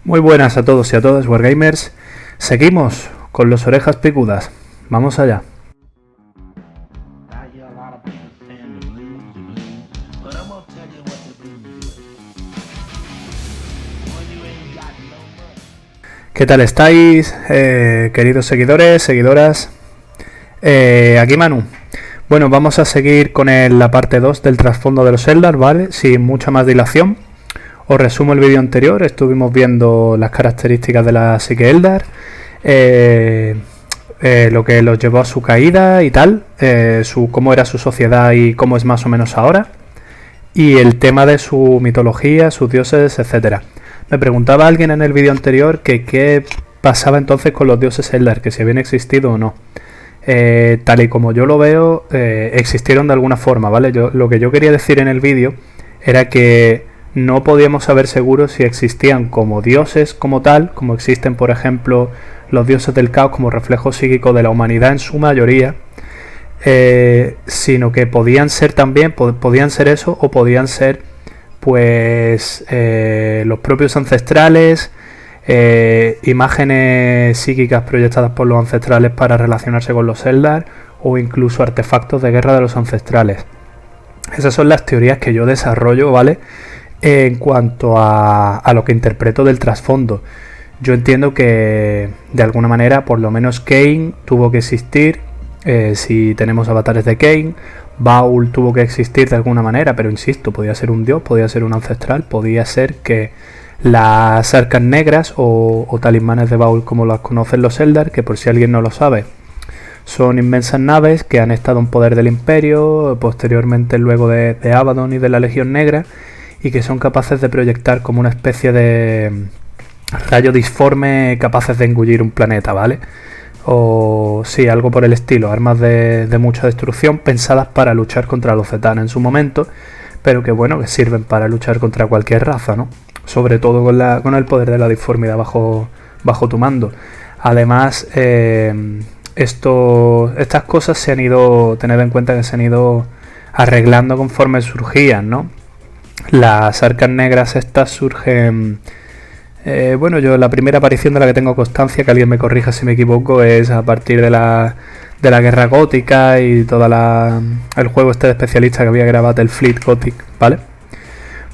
Muy buenas a todos y a todas, Wargamers. Seguimos con los orejas picudas. Vamos allá. ¿Qué tal estáis, queridos seguidores, seguidoras? Aquí Manu. Bueno, vamos a seguir con la parte 2 del trasfondo de los Eldar, ¿vale? Sin mucha más dilación. Os resumo el vídeo anterior. Estuvimos viendo las características de la psique Eldar, lo que los llevó a su caída y tal, cómo era su sociedad y cómo es más o menos ahora, y el tema de su mitología, sus dioses, etcétera. Me preguntaba alguien en el vídeo anterior que qué pasaba entonces con los dioses Eldar, que si habían existido o no. Tal y como yo lo veo, existieron de alguna forma, ¿vale? Lo que yo quería decir en el vídeo era que no podíamos saber seguros si existían como dioses como tal, como existen por ejemplo los dioses del caos como reflejo psíquico de la humanidad en su mayoría, sino que podían ser también, podían ser eso, o podían ser pues los propios ancestrales, imágenes psíquicas proyectadas por los ancestrales para relacionarse con los Eldar, o incluso artefactos de guerra de los ancestrales. Esas son las teorías que yo desarrollo, ¿vale? En cuanto a lo que interpreto del trasfondo. Yo entiendo que de alguna manera por lo menos Khaine tuvo que existir, si tenemos avatares de Khaine. Baul tuvo que existir de alguna manera, pero insisto, podía ser un dios, podía ser un ancestral, podía ser que las arcas negras o talismanes de Baul como las conocen los Eldar, que por si alguien no lo sabe, son inmensas naves que han estado en poder del Imperio, posteriormente luego de Abaddon y de la Legión Negra, y que son capaces de proyectar como una especie de rayo disforme capaces de engullir un planeta, ¿vale? O sí, algo por el estilo, armas de mucha destrucción pensadas para luchar contra los Zetan en su momento, pero que bueno, que sirven para luchar contra cualquier raza, ¿no? Sobre todo con el poder de la disformidad bajo tu mando. Además, estas cosas se han ido, tened en cuenta que se han ido arreglando conforme surgían, ¿no? Las arcas negras estas surgen, la primera aparición de la que tengo constancia, que alguien me corrija si me equivoco, es a partir de la guerra gótica y todo el juego este de especialista que había, que era Battlefleet Gothic, ¿vale?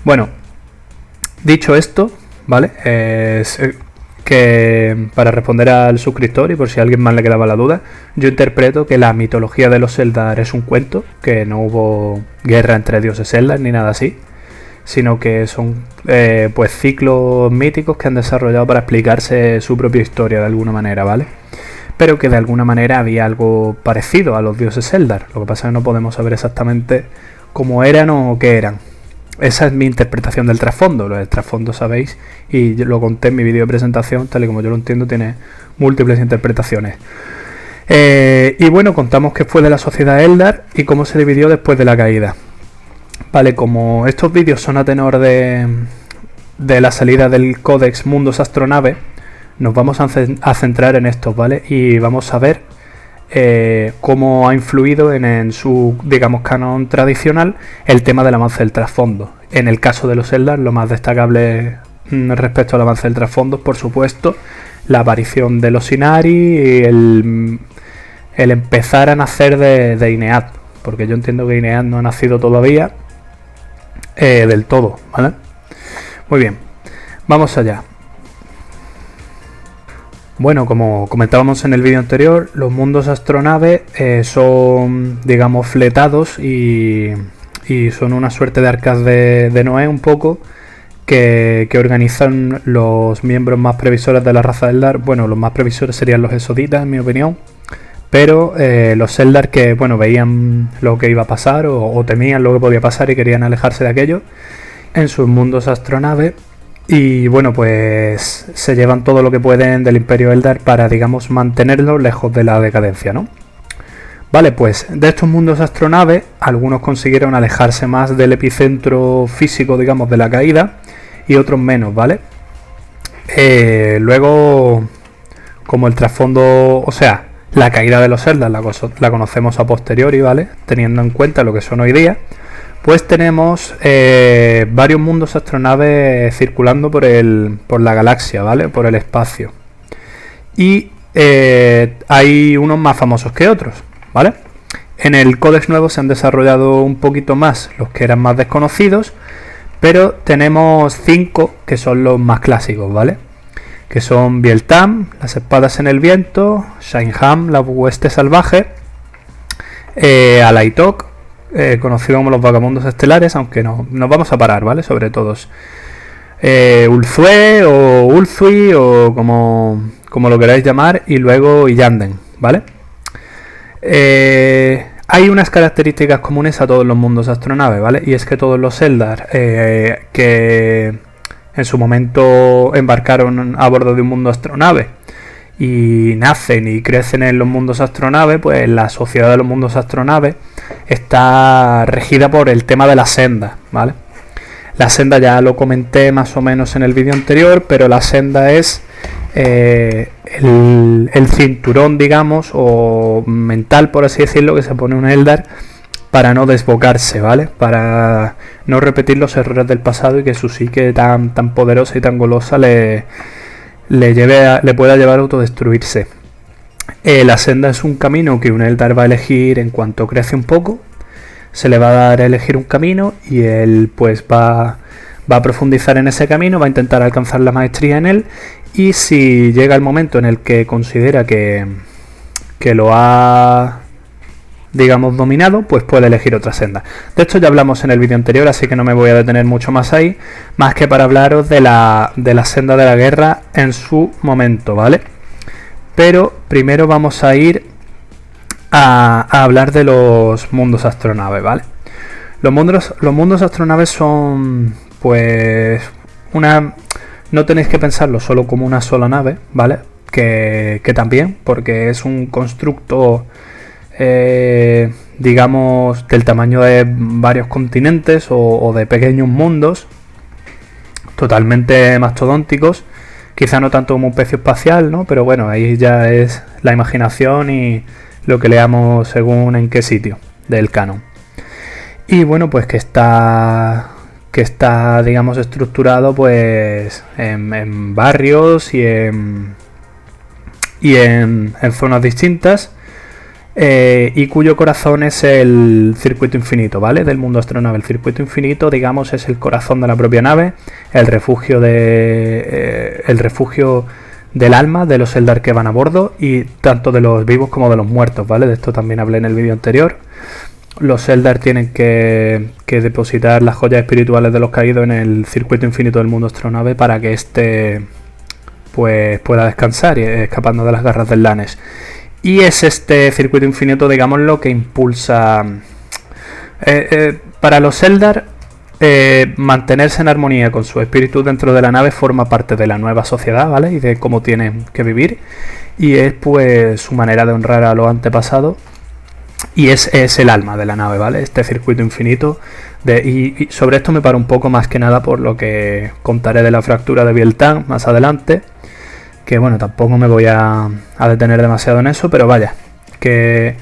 Bueno, dicho esto, ¿vale? Que para responder al suscriptor y por si a alguien más le quedaba la duda, yo interpreto que la mitología de los Eldar es un cuento, que no hubo guerra entre dioses Eldar ni nada así, sino que son pues ciclos míticos que han desarrollado para explicarse su propia historia de alguna manera, ¿vale? Pero que de alguna manera había algo parecido a los dioses Eldar. Lo que pasa es que no podemos saber exactamente cómo eran o qué eran. Esa es mi interpretación del trasfondo. Lo del trasfondo, sabéis, y yo lo conté en mi vídeo de presentación, tal y como yo lo entiendo, tiene múltiples interpretaciones. Y bueno, contamos qué fue de la sociedad Eldar y cómo se dividió después de la caída. Vale, como estos vídeos son a tenor de la salida del Codex Mundus Astronave, nos vamos a centrar en esto, ¿vale? Y vamos a ver cómo ha influido en su, digamos, canon tradicional el tema del avance del trasfondo. En el caso de los Eldar, lo más destacable respecto al avance del trasfondo, por supuesto, la aparición de los Inari y el empezar a nacer de Inead, porque yo entiendo que Inead no ha nacido todavía del todo, ¿vale? Muy bien, vamos allá. Bueno, como comentábamos en el vídeo anterior, los mundos astronave son, digamos, fletados y son una suerte de arcas de Noé un poco, que organizan los miembros más previsores de la raza Eldar. Bueno, los más previsores serían los Esoditas, en mi opinión, pero los Eldar que, bueno, veían lo que iba a pasar o temían lo que podía pasar y querían alejarse de aquello en sus mundos astronave. Y bueno, pues se llevan todo lo que pueden del Imperio Eldar para, digamos, mantenerlo lejos de la decadencia, ¿no? Vale, pues de estos mundos astronave, algunos consiguieron alejarse más del epicentro físico, digamos, de la caída, y otros menos, ¿vale? Luego, como el trasfondo, o sea, la caída de los Eldar la conocemos a posteriori, ¿vale? Teniendo en cuenta lo que son hoy día, pues tenemos varios mundos astronaves circulando por la galaxia, ¿vale? Por el espacio. Y hay unos más famosos que otros, ¿vale? En el Codex nuevo se han desarrollado un poquito más los que eran más desconocidos, pero tenemos 5 que son los más clásicos, ¿vale? Que son Biel-Tam, las espadas en el viento, Shin-Ham, la hueste salvaje, Alaitok, conocido como los vagabundos estelares, aunque no nos vamos a parar, ¿vale? Sobre todos. Ulthue o Ulthui o como lo queráis llamar, y luego Iyanden, ¿vale? Hay unas características comunes a todos los mundos astronaves, ¿vale? Y es que todos los Eldar que en su momento embarcaron a bordo de un mundo astronave y nacen y crecen en los mundos astronave, pues la sociedad de los mundos astronave está regida por el tema de la senda, ¿vale? La senda ya lo comenté más o menos en el vídeo anterior, pero la senda es el cinturón, digamos, o mental, por así decirlo, que se pone un Eldar para no desbocarse, ¿vale? Para no repetir los errores del pasado y que su psique tan poderosa y tan golosa le pueda llevar a autodestruirse. La senda es un camino que un Eldar va a elegir en cuanto crece un poco. Se le va a dar a elegir un camino y él pues va a profundizar en ese camino, va a intentar alcanzar la maestría en él, y si llega el momento en el que considera que lo ha, digamos, dominado, pues puede elegir otra senda. De hecho ya hablamos en el vídeo anterior, así que no me voy a detener mucho más ahí, más que para hablaros de la senda de la guerra en su momento, ¿vale? Pero primero vamos a ir a hablar de los mundos astronaves, ¿vale? Los mundos astronaves son, pues, no tenéis que pensarlo solo como una sola nave, ¿vale? Que también, porque es un constructo, digamos, del tamaño de varios continentes o de pequeños mundos totalmente mastodónticos. Quizá no tanto como un pecio espacial, ¿no? Pero bueno, ahí ya es la imaginación y lo que leamos según en qué sitio del canon. Y bueno, pues que está digamos estructurado pues en barrios y en zonas distintas, y cuyo corazón es el circuito infinito, ¿vale? Del mundo astronave. El circuito infinito, digamos, es el corazón de la propia nave, el refugio del alma de los Eldar que van a bordo, y tanto de los vivos como de los muertos, ¿vale? De esto también hablé en el vídeo anterior. Los Eldar tienen que depositar las joyas espirituales de los caídos en el circuito infinito del mundo astronave para que éste pues pueda descansar, escapando de las garras del Lanes. Y es este circuito infinito, digamos, lo que impulsa para los Eldar. Mantenerse en armonía con su espíritu dentro de la nave forma parte de la nueva sociedad, ¿vale? Y de cómo tienen que vivir, y es pues su manera de honrar a los antepasados, y es el alma de la nave, ¿vale? Este circuito infinito y sobre esto me paro un poco, más que nada por lo que contaré de la fractura de Biel-Tam más adelante, que bueno, tampoco me voy a detener demasiado en eso, pero vaya, que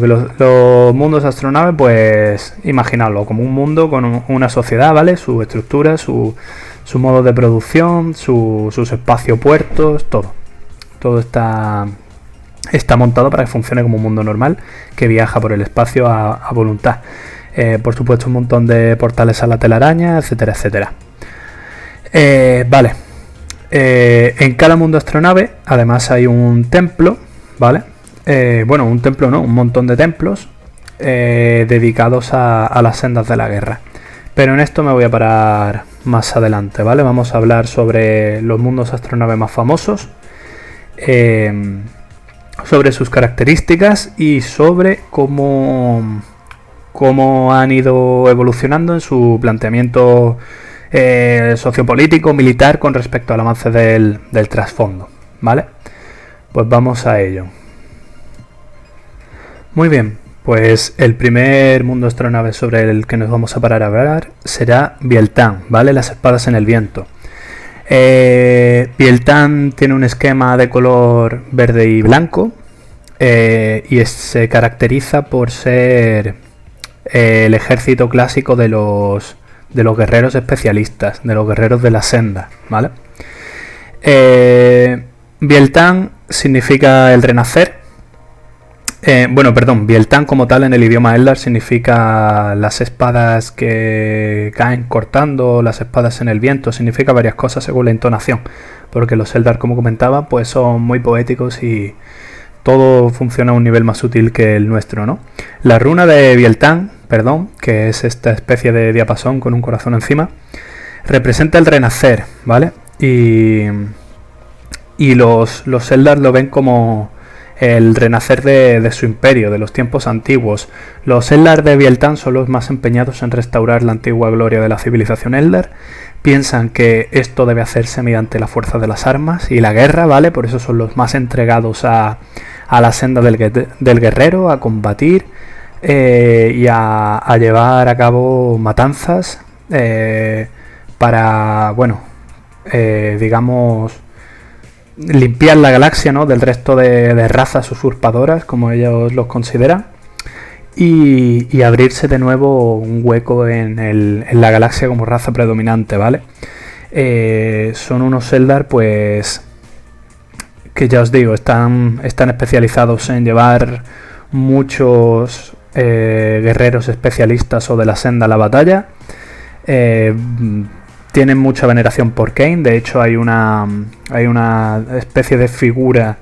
los mundos astronaves, pues imaginadlo como un mundo con una sociedad, ¿vale? Su estructura, su modo de producción, sus espacios, puertos, todo está montado para que funcione como un mundo normal que viaja por el espacio a voluntad. Por supuesto, un montón de portales a la telaraña, etcétera, etcétera. Vale. En cada mundo astronave además hay un templo, ¿vale? Bueno, un templo no, un montón de templos dedicados a las sendas de la guerra. Pero en esto me voy a parar más adelante, ¿vale? Vamos a hablar sobre los mundos astronave más famosos, sobre sus características y sobre cómo han ido evolucionando en su planteamiento sociopolítico, militar, con respecto al avance del trasfondo, ¿vale? Pues vamos a ello. Muy bien, pues el primer mundo astronave sobre el que nos vamos a parar a hablar será Biel-Tam, ¿vale? Las espadas en el viento. Biel-Tam tiene un esquema de color verde y blanco, y se caracteriza por ser el ejército clásico de los guerreros especialistas, de los guerreros de la senda, ¿vale? Biel-Tan significa el renacer. Biel-Tan como tal en el idioma Eldar significa las espadas que caen cortando, las espadas en el viento, significa varias cosas según la entonación, porque los Eldar, como comentaba, pues son muy poéticos y todo funciona a un nivel más sutil que el nuestro, ¿no? La runa de Biel-Tan, que es esta especie de diapasón con un corazón encima, representa el renacer, ¿vale? Y los Eldar lo ven como el renacer de su imperio, de los tiempos antiguos. Los Eldar de Biel-Tan son los más empeñados en restaurar la antigua gloria de la civilización Eldar. Piensan que esto debe hacerse mediante la fuerza de las armas y la guerra, ¿vale? Por eso son los más entregados a la senda del guerrero, a combatir y a llevar a cabo matanzas para, limpiar la galaxia, ¿no?, del resto de razas usurpadoras, como ellos los consideran, y abrirse de nuevo un hueco en la galaxia como raza predominante, ¿vale? Son unos Eldar, pues, que ya os digo, están especializados en llevar muchos guerreros especialistas o de la senda a la batalla. Tienen mucha veneración por Kain. De hecho hay una especie de figura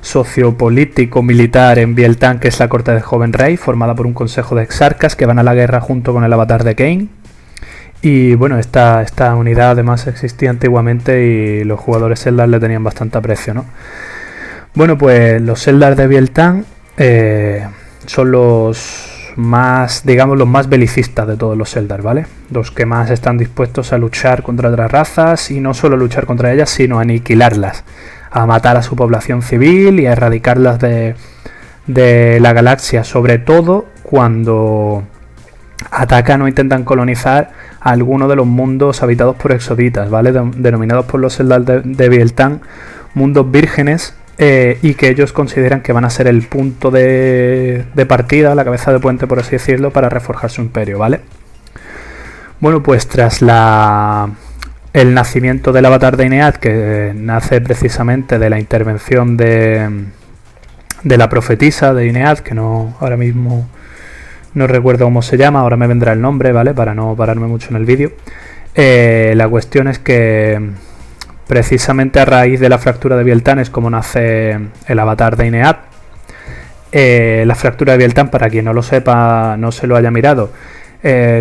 sociopolítico-militar en Biel-Tan, que es la corte del joven rey, formada por un consejo de exarcas que van a la guerra junto con el avatar de Kain. Y bueno, esta unidad además existía antiguamente y los jugadores Eldar le tenían bastante aprecio, ¿no? Bueno, pues los Eldar de Biel-Tan son los más belicistas de todos los Eldar, ¿vale? Los que más están dispuestos a luchar contra otras razas, y no solo luchar contra ellas, sino a aniquilarlas, a matar a su población civil y a erradicarlas de la galaxia, sobre todo cuando atacan o intentan colonizar alguno de los mundos habitados por exoditas, ¿vale? Denominados por los Eldar de Biel-Tan mundos vírgenes, y que ellos consideran que van a ser el punto de partida, la cabeza de puente, por así decirlo, para reforjar su imperio, ¿vale? Bueno, pues tras el nacimiento del avatar de Inead, que nace precisamente de la intervención de la profetisa de Inead, que ahora mismo no recuerdo cómo se llama, ahora me vendrá el nombre, ¿vale?, para no pararme mucho en el vídeo. La cuestión es que precisamente a raíz de la fractura de Biel-Tan es como nace el avatar de Inead. La fractura de Biel-Tan, para quien no lo sepa, no se lo haya mirado,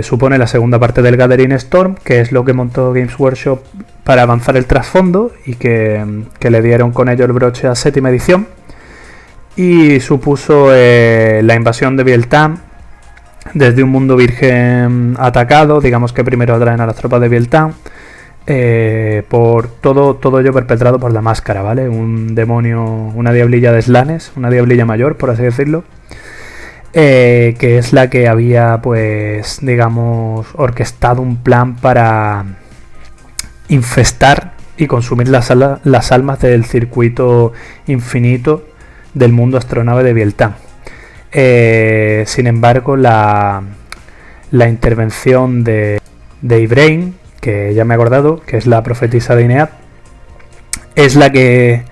supone la segunda parte del Gathering Storm, que es lo que montó Games Workshop para avanzar el trasfondo y que le dieron con ello el broche a séptima edición, y supuso la invasión de Biel-Tan desde un mundo virgen atacado. Digamos que primero atraen a las tropas de Biel-Tan, por todo ello perpetrado por la máscara, ¿vale? Un demonio, una diablilla de Slanes, una diablilla mayor, por así decirlo, que es la que había, pues, digamos, orquestado un plan para infestar y consumir las almas del circuito infinito del mundo astronave de Biel-Tan. Sin embargo, la intervención de Ybraine, que ya me he acordado, que es la profetisa de Inead, es la que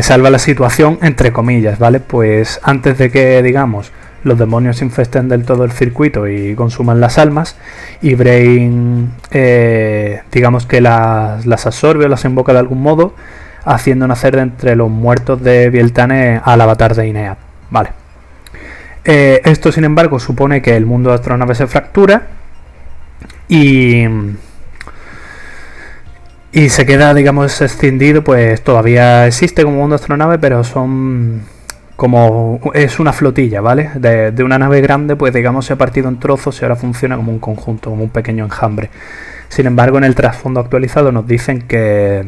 salva la situación, entre comillas, ¿vale? Pues antes de que, digamos, los demonios infesten del todo el circuito y consuman las almas, Ybraine, digamos que las absorbe o las invoca de algún modo, haciendo nacer de entre los muertos de Biel-Tan al avatar de Inead, ¿vale? Esto, sin embargo, supone que el mundo de astronave se fractura y se queda, digamos, escindido. Pues todavía existe como mundo astronave, pero es una flotilla, ¿vale? De una nave grande, pues digamos se ha partido en trozos y ahora funciona como un conjunto, como un pequeño enjambre. Sin embargo, en el trasfondo actualizado nos dicen que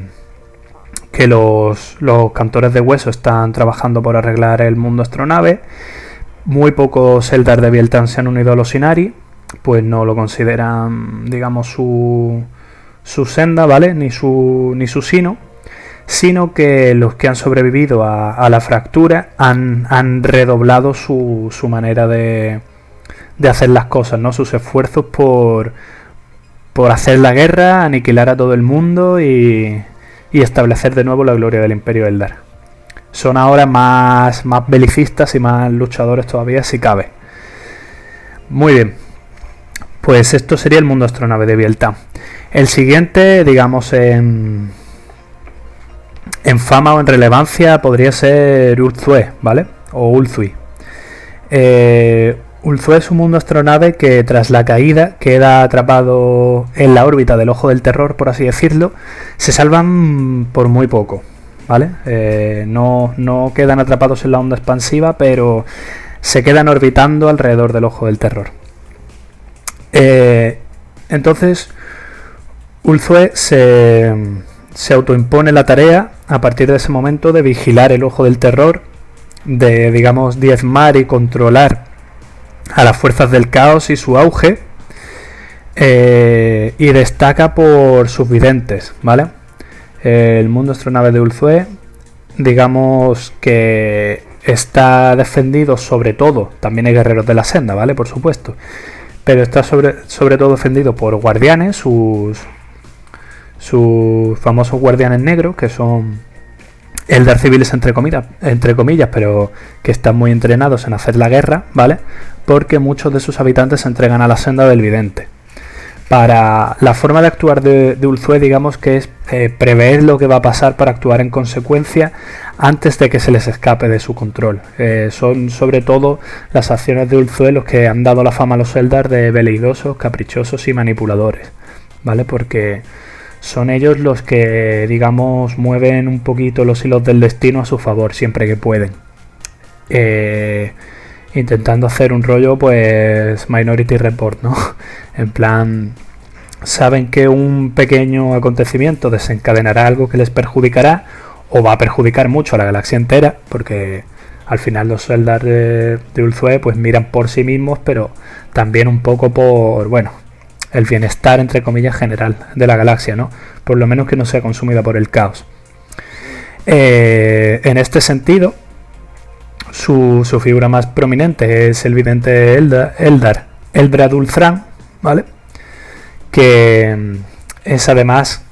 los cantores de hueso están trabajando por arreglar el mundo astronave. Muy pocos Eldar de Biel-Tan se han unido a los Inari, pues no lo consideran, digamos, su senda, ¿vale? Ni su sino que los que han sobrevivido a la fractura han redoblado su manera de de hacer las cosas, ¿no? Sus esfuerzos por hacer la guerra, aniquilar a todo el mundo y establecer de nuevo la gloria del Imperio Eldar. Son ahora más belicistas y más luchadores todavía, si cabe. Muy bien. Pues esto sería el mundo astronave de Biel-Tan. El siguiente, digamos, en fama o en relevancia podría ser Ulthue, ¿vale? O Ulthui. Ulthue es un mundo astronave que tras la caída queda atrapado en la órbita del Ojo del Terror, por así decirlo. Se salvan por muy poco, ¿vale? No quedan atrapados en la onda expansiva, pero se quedan orbitando alrededor del Ojo del Terror. Entonces Ulthue se autoimpone la tarea a partir de ese momento de vigilar el Ojo del Terror, de, digamos, diezmar y controlar a las fuerzas del caos y su auge, y destaca por sus videntes, ¿vale? El mundo astronave de Ulthue, digamos que está defendido sobre todo, también hay guerreros de la senda, ¿vale? Por supuesto, pero está sobre todo defendido por guardianes, sus famosos guardianes negros, que son Eldar civiles entre comillas, pero que están muy entrenados en hacer la guerra, ¿vale? Porque muchos de sus habitantes se entregan a la senda del vidente. Para la forma de actuar de Ulthue, digamos que es prever lo que va a pasar para actuar en consecuencia antes de que se les escape de su control. Son sobre todo las acciones de Ulthue los que han dado la fama a los Eldar de veleidosos, caprichosos y manipuladores, ¿vale? Porque son ellos los que, digamos, mueven un poquito los hilos del destino a su favor siempre que pueden. Intentando hacer un rollo, pues, Minority Report, ¿no? En plan, saben que un pequeño acontecimiento desencadenará algo que les perjudicará o va a perjudicar mucho a la galaxia entera, porque al final los Eldar de Ulthue pues miran por sí mismos, pero también un poco por, bueno, el bienestar, entre comillas, general de la galaxia, ¿no? Por lo menos que no sea consumida por el caos. En este sentido, su figura más prominente es el vidente Eldar Eldrad Thran, ¿vale? Que es además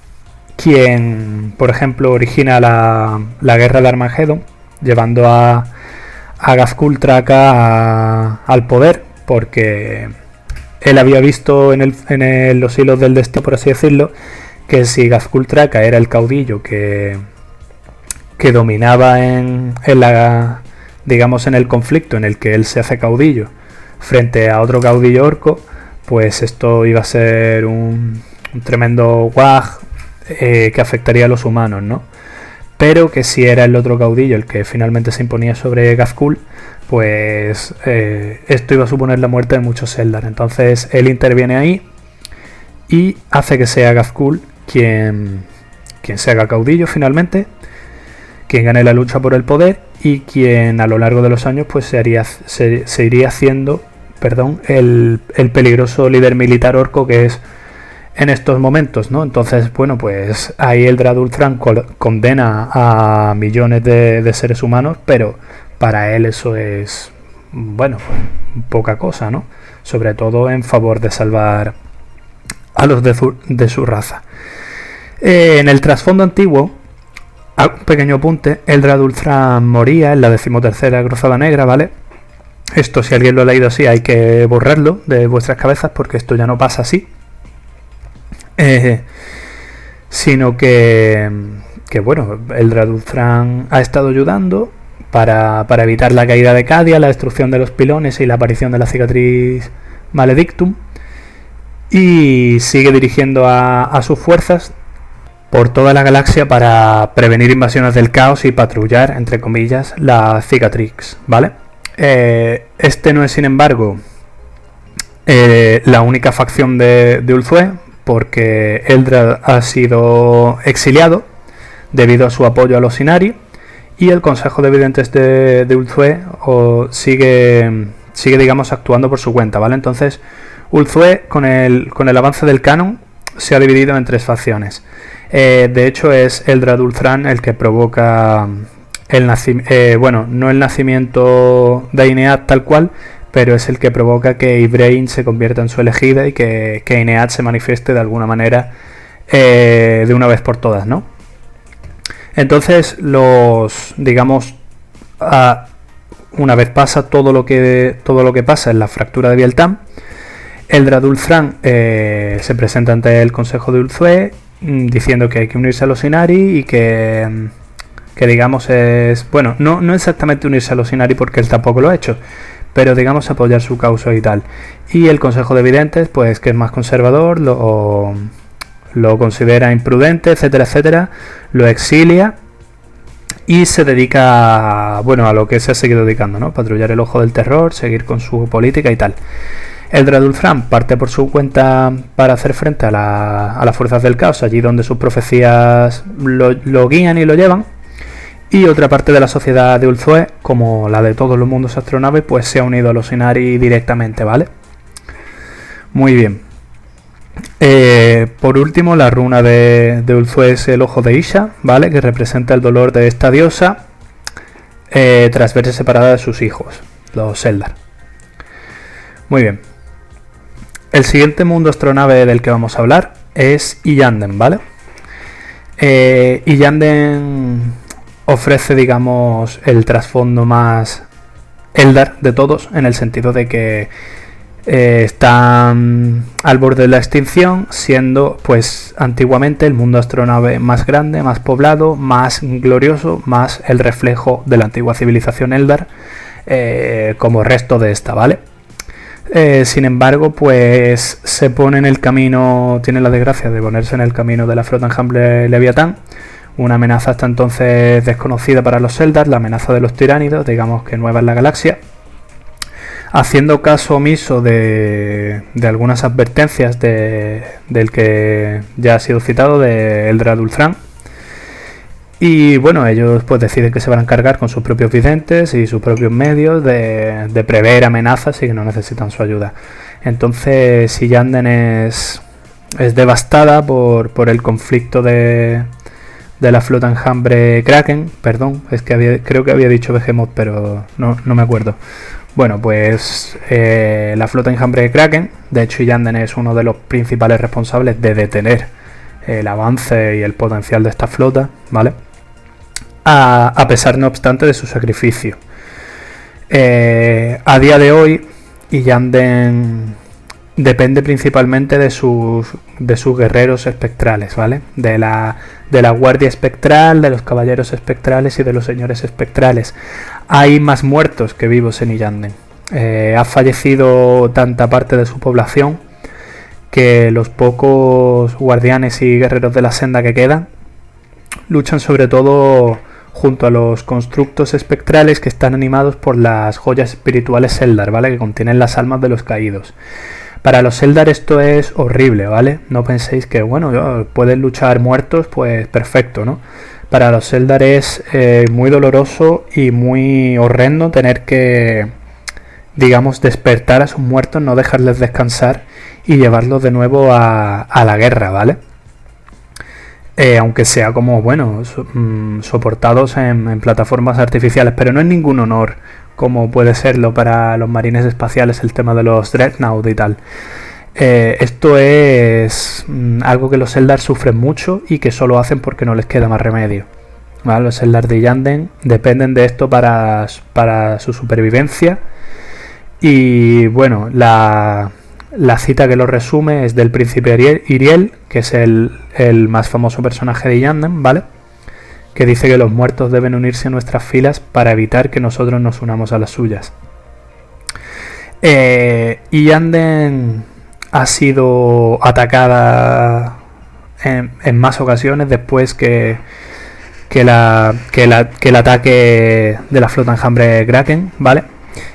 quien, por ejemplo, origina la guerra de Armageddon, llevando a Gazkul-Traka al poder, porque él había visto en los hilos del destino, por así decirlo, que si Gazkul-Traka era el caudillo que dominaba en el conflicto en el que él se hace caudillo frente a otro caudillo orco, pues esto iba a ser un tremendo guaj que afectaría a los humanos, ¿no? Pero que si era el otro caudillo el que finalmente se imponía sobre Gazkul, pues esto iba a suponer la muerte de muchos Eldar. Entonces él interviene ahí y hace que sea Gazkul quien se haga caudillo finalmente, quien gane la lucha por el poder y quien a lo largo de los años pues se iría haciendo, el peligroso líder militar orco que es en estos momentos, ¿no? Entonces, bueno, pues ahí Eldrad Thran condena a millones de seres humanos, pero para él eso es, bueno, poca cosa, ¿no? Sobre todo en favor de salvar a los de su raza. En el trasfondo antiguo, un pequeño apunte, Eldrad Thran moría en la 13ª Cruzada Negra, ¿vale? Esto, si alguien lo ha leído así, hay que borrarlo de vuestras cabezas porque esto ya no pasa así. Sino que bueno, Eldrad Thran ha estado ayudando para evitar la caída de Cadia, la destrucción de los pilones y la aparición de la cicatriz Maledictum, y sigue dirigiendo a sus fuerzas por toda la galaxia para prevenir invasiones del caos y patrullar, entre comillas, la cicatrix, ¿vale? Este no es, sin embargo, la única facción de Ulthue, porque Eldrad ha sido exiliado debido a su apoyo a los Inari, y el Consejo de Videntes de Ulthue sigue, digamos, actuando por su cuenta, ¿vale? Entonces, Ulthue, con el avance del canon, se ha dividido en 3 facciones. De hecho, es Eldrad Thran el que provoca no el nacimiento de Ainead tal cual, pero es el que provoca que Ybraine se convierta en su elegida y que Enead se manifieste de alguna manera de una vez por todas, ¿no? Entonces, una vez pasa todo lo que pasa en la fractura de Biel-Tan, Eldrad Ulthuan se presenta ante el Consejo de Ulthué diciendo que hay que unirse a los Inari y que digamos es... Bueno, no exactamente unirse a los Inari porque él tampoco lo ha hecho, pero digamos apoyar su causa y tal. Y el Consejo de Videntes, pues que es más conservador, lo considera imprudente, etcétera, etcétera, lo exilia y se dedica a lo que se ha seguido dedicando, ¿no? Patrullar el ojo del terror, seguir con su política y tal. Eldrad Ulthuan parte por su cuenta para hacer frente a las fuerzas del caos, allí donde sus profecías lo guían y lo llevan. Y otra parte de la sociedad de Ulthué, como la de todos los mundos astronave, pues se ha unido a los Inari directamente, ¿vale? Muy bien. Por último, la runa de Ulthué es el ojo de Isha, ¿vale? Que representa el dolor de esta diosa tras verse separada de sus hijos, los Eldar. Muy bien. El siguiente mundo astronave del que vamos a hablar es Iyanden, ¿vale? Iyanden ofrece, digamos, el trasfondo más Eldar de todos, en el sentido de que están al borde de la extinción, siendo pues antiguamente el mundo astronave más grande, más poblado, más glorioso, más el reflejo de la antigua civilización Eldar como resto de esta, ¿vale? Sin embargo, pues se pone en el camino, tiene la desgracia de ponerse en el camino de la flota enjambre Leviatán, una amenaza hasta entonces desconocida para los Eldar, la amenaza de los tiránidos, digamos que nueva en la galaxia, haciendo caso omiso de algunas advertencias del que ya ha sido citado, de Eldrad Ulthuan. Y bueno, ellos pues deciden que se van a encargar con sus propios videntes y sus propios medios de prever amenazas y que no necesitan su ayuda. Entonces Iyanden es devastada por el conflicto de la flota enjambre Kraken, perdón, es que creo que había dicho Behemoth, pero no me acuerdo. Bueno, pues la flota enjambre Kraken, de hecho Iyanden es uno de los principales responsables de detener el avance y el potencial de esta flota, ¿vale? A pesar, no obstante, de su sacrificio. A día de hoy, Iyanden depende principalmente de sus guerreros espectrales, ¿vale? De la guardia espectral, de los caballeros espectrales y de los señores espectrales. Hay más muertos que vivos en Iyanden. Ha fallecido tanta parte de su población que los pocos guardianes y guerreros de la senda que quedan luchan sobre todo junto a los constructos espectrales que están animados por las joyas espirituales Eldar, ¿vale? Que contienen las almas de los caídos. Para los Eldar esto es horrible, ¿vale? No penséis que, pueden luchar muertos, pues perfecto, ¿no? Para los Eldar es muy doloroso y muy horrendo tener que, digamos, despertar a sus muertos, no dejarles descansar y llevarlos de nuevo a la guerra, ¿vale? Aunque sea como, soportados en plataformas artificiales, pero no es ningún honor, como puede serlo para los marines espaciales el tema de los Dreadnought y tal. Esto es algo que los Eldar sufren mucho y que solo hacen porque no les queda más remedio, ¿vale? Los Eldar de Iyanden dependen de esto para su supervivencia. Y bueno, la cita que lo resume es del príncipe Iriel, que es el más famoso personaje de Iyanden, ¿vale? Que dice que los muertos deben unirse a nuestras filas para evitar que nosotros nos unamos a las suyas. Iyanden ha sido atacada en más ocasiones después que el ataque de la flota enjambre Kraken, ¿vale?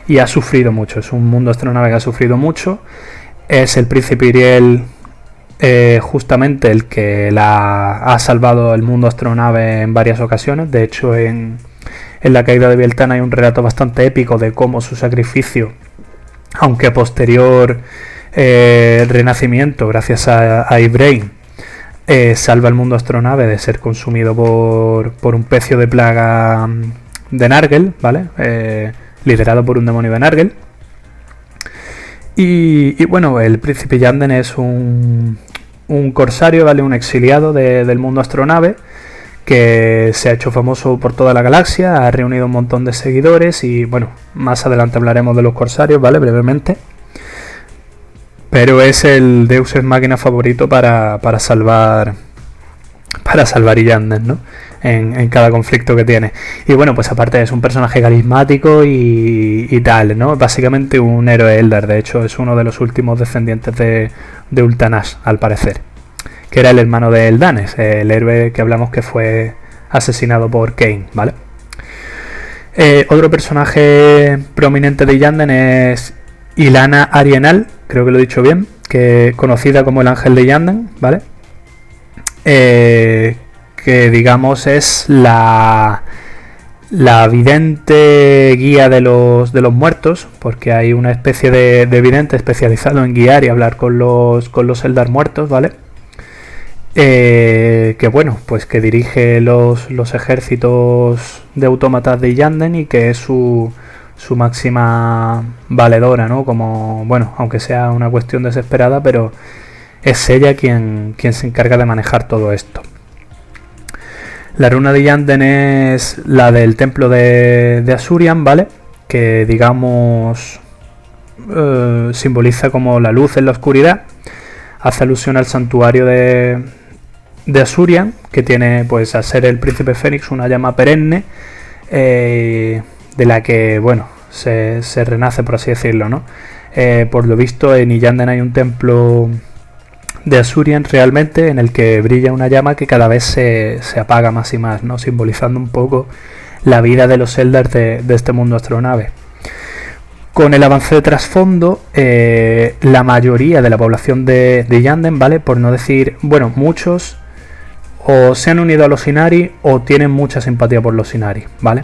Y ha sufrido mucho, es un mundo astronave que ha sufrido mucho. Es el príncipe Iriel justamente el que ha salvado el mundo astronave en varias ocasiones. De hecho, en la caída de Biel-Tan hay un relato bastante épico de cómo su sacrificio, aunque posterior renacimiento gracias a Ybraine, salva el mundo astronave de ser consumido por un pecio de plaga de Nargel, ¿vale? Liderado por un demonio de Nargel. Y bueno, el príncipe Yanden es un corsario, ¿vale? Un exiliado del mundo astronave que se ha hecho famoso por toda la galaxia, ha reunido un montón de seguidores y bueno, más adelante hablaremos de los corsarios, ¿vale? Brevemente. Pero es el Deus Ex Machina favorito para salvar Yanden, ¿no? En cada conflicto que tiene. Y bueno, pues aparte es un personaje carismático y tal, ¿no? Básicamente un héroe Eldar, de hecho es uno de los últimos descendientes de Ultanash, al parecer, que era el hermano de Eldanes, el héroe que hablamos que fue asesinado por Kain, ¿vale? Otro personaje prominente de Yanden es Ilana Arienal, creo que lo he dicho bien, que conocida como el Ángel de Yanden, ¿vale? Que digamos es la vidente guía de los muertos, porque hay una especie de vidente especializado en guiar y hablar con los Eldar muertos, ¿vale? Que bueno, pues que dirige los ejércitos de autómatas de Yanden y que es su máxima valedora, ¿no? Como, bueno, aunque sea una cuestión desesperada, pero es ella quien se encarga de manejar todo esto. La runa de Yanden es la del templo de Asurian, ¿vale? Que digamos simboliza como la luz en la oscuridad. Hace alusión al santuario de Asurian, que tiene, pues, a ser el príncipe Fénix, una llama perenne, de la que, bueno, se renace, por así decirlo, ¿no? Por lo visto, en Iyanden hay un templo de Asurian realmente en el que brilla una llama que cada vez se apaga más y más, ¿no? Simbolizando un poco la vida de los Eldar de este mundo astronave. Con el avance de trasfondo, la mayoría de la población de Yanden, ¿vale? Por no decir, bueno, muchos o se han unido a los Inari o tienen mucha simpatía por los Inari, ¿vale?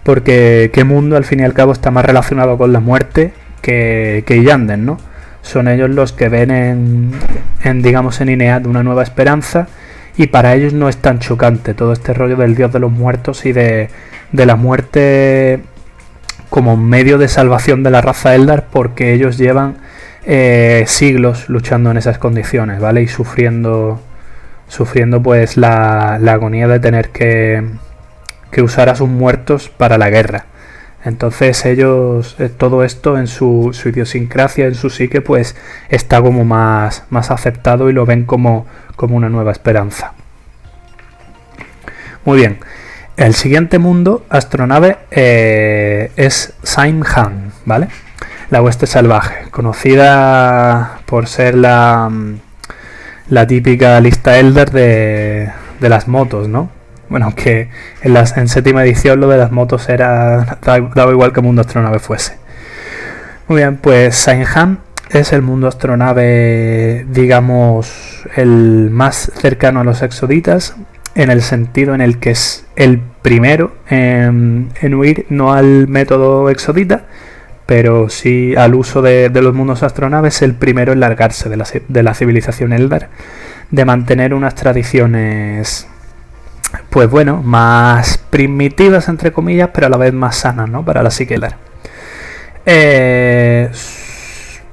Porque qué mundo al fin y al cabo está más relacionado con la muerte que Yanden, ¿no? Son ellos los que ven digamos, en Inead una nueva esperanza, y para ellos no es tan chocante todo este rollo del dios de los muertos y de la muerte como medio de salvación de la raza Eldar, porque ellos llevan siglos luchando en esas condiciones, ¿vale? Y sufriendo pues la agonía de tener que usar a sus muertos para la guerra. Entonces ellos, todo esto en su idiosincrasia, en su psique, pues está como más aceptado y lo ven como una nueva esperanza. Muy bien. El siguiente mundo astronave es Saim-Han, ¿vale? La hueste salvaje, conocida por ser la típica lista Eldar de las motos, ¿no? Bueno, que en séptima edición lo de las motos daba igual que mundo astronave fuese. Muy bien, pues Saim-Han es el mundo astronave, digamos, el más cercano a los exoditas, en el sentido en el que es el primero en huir no al método exodita, pero sí al uso de los mundos astronaves, el primero en largarse de la civilización Eldar, de mantener unas tradiciones, pues bueno, más primitivas entre comillas, pero a la vez más sanas, ¿no? Para la psique Eldar.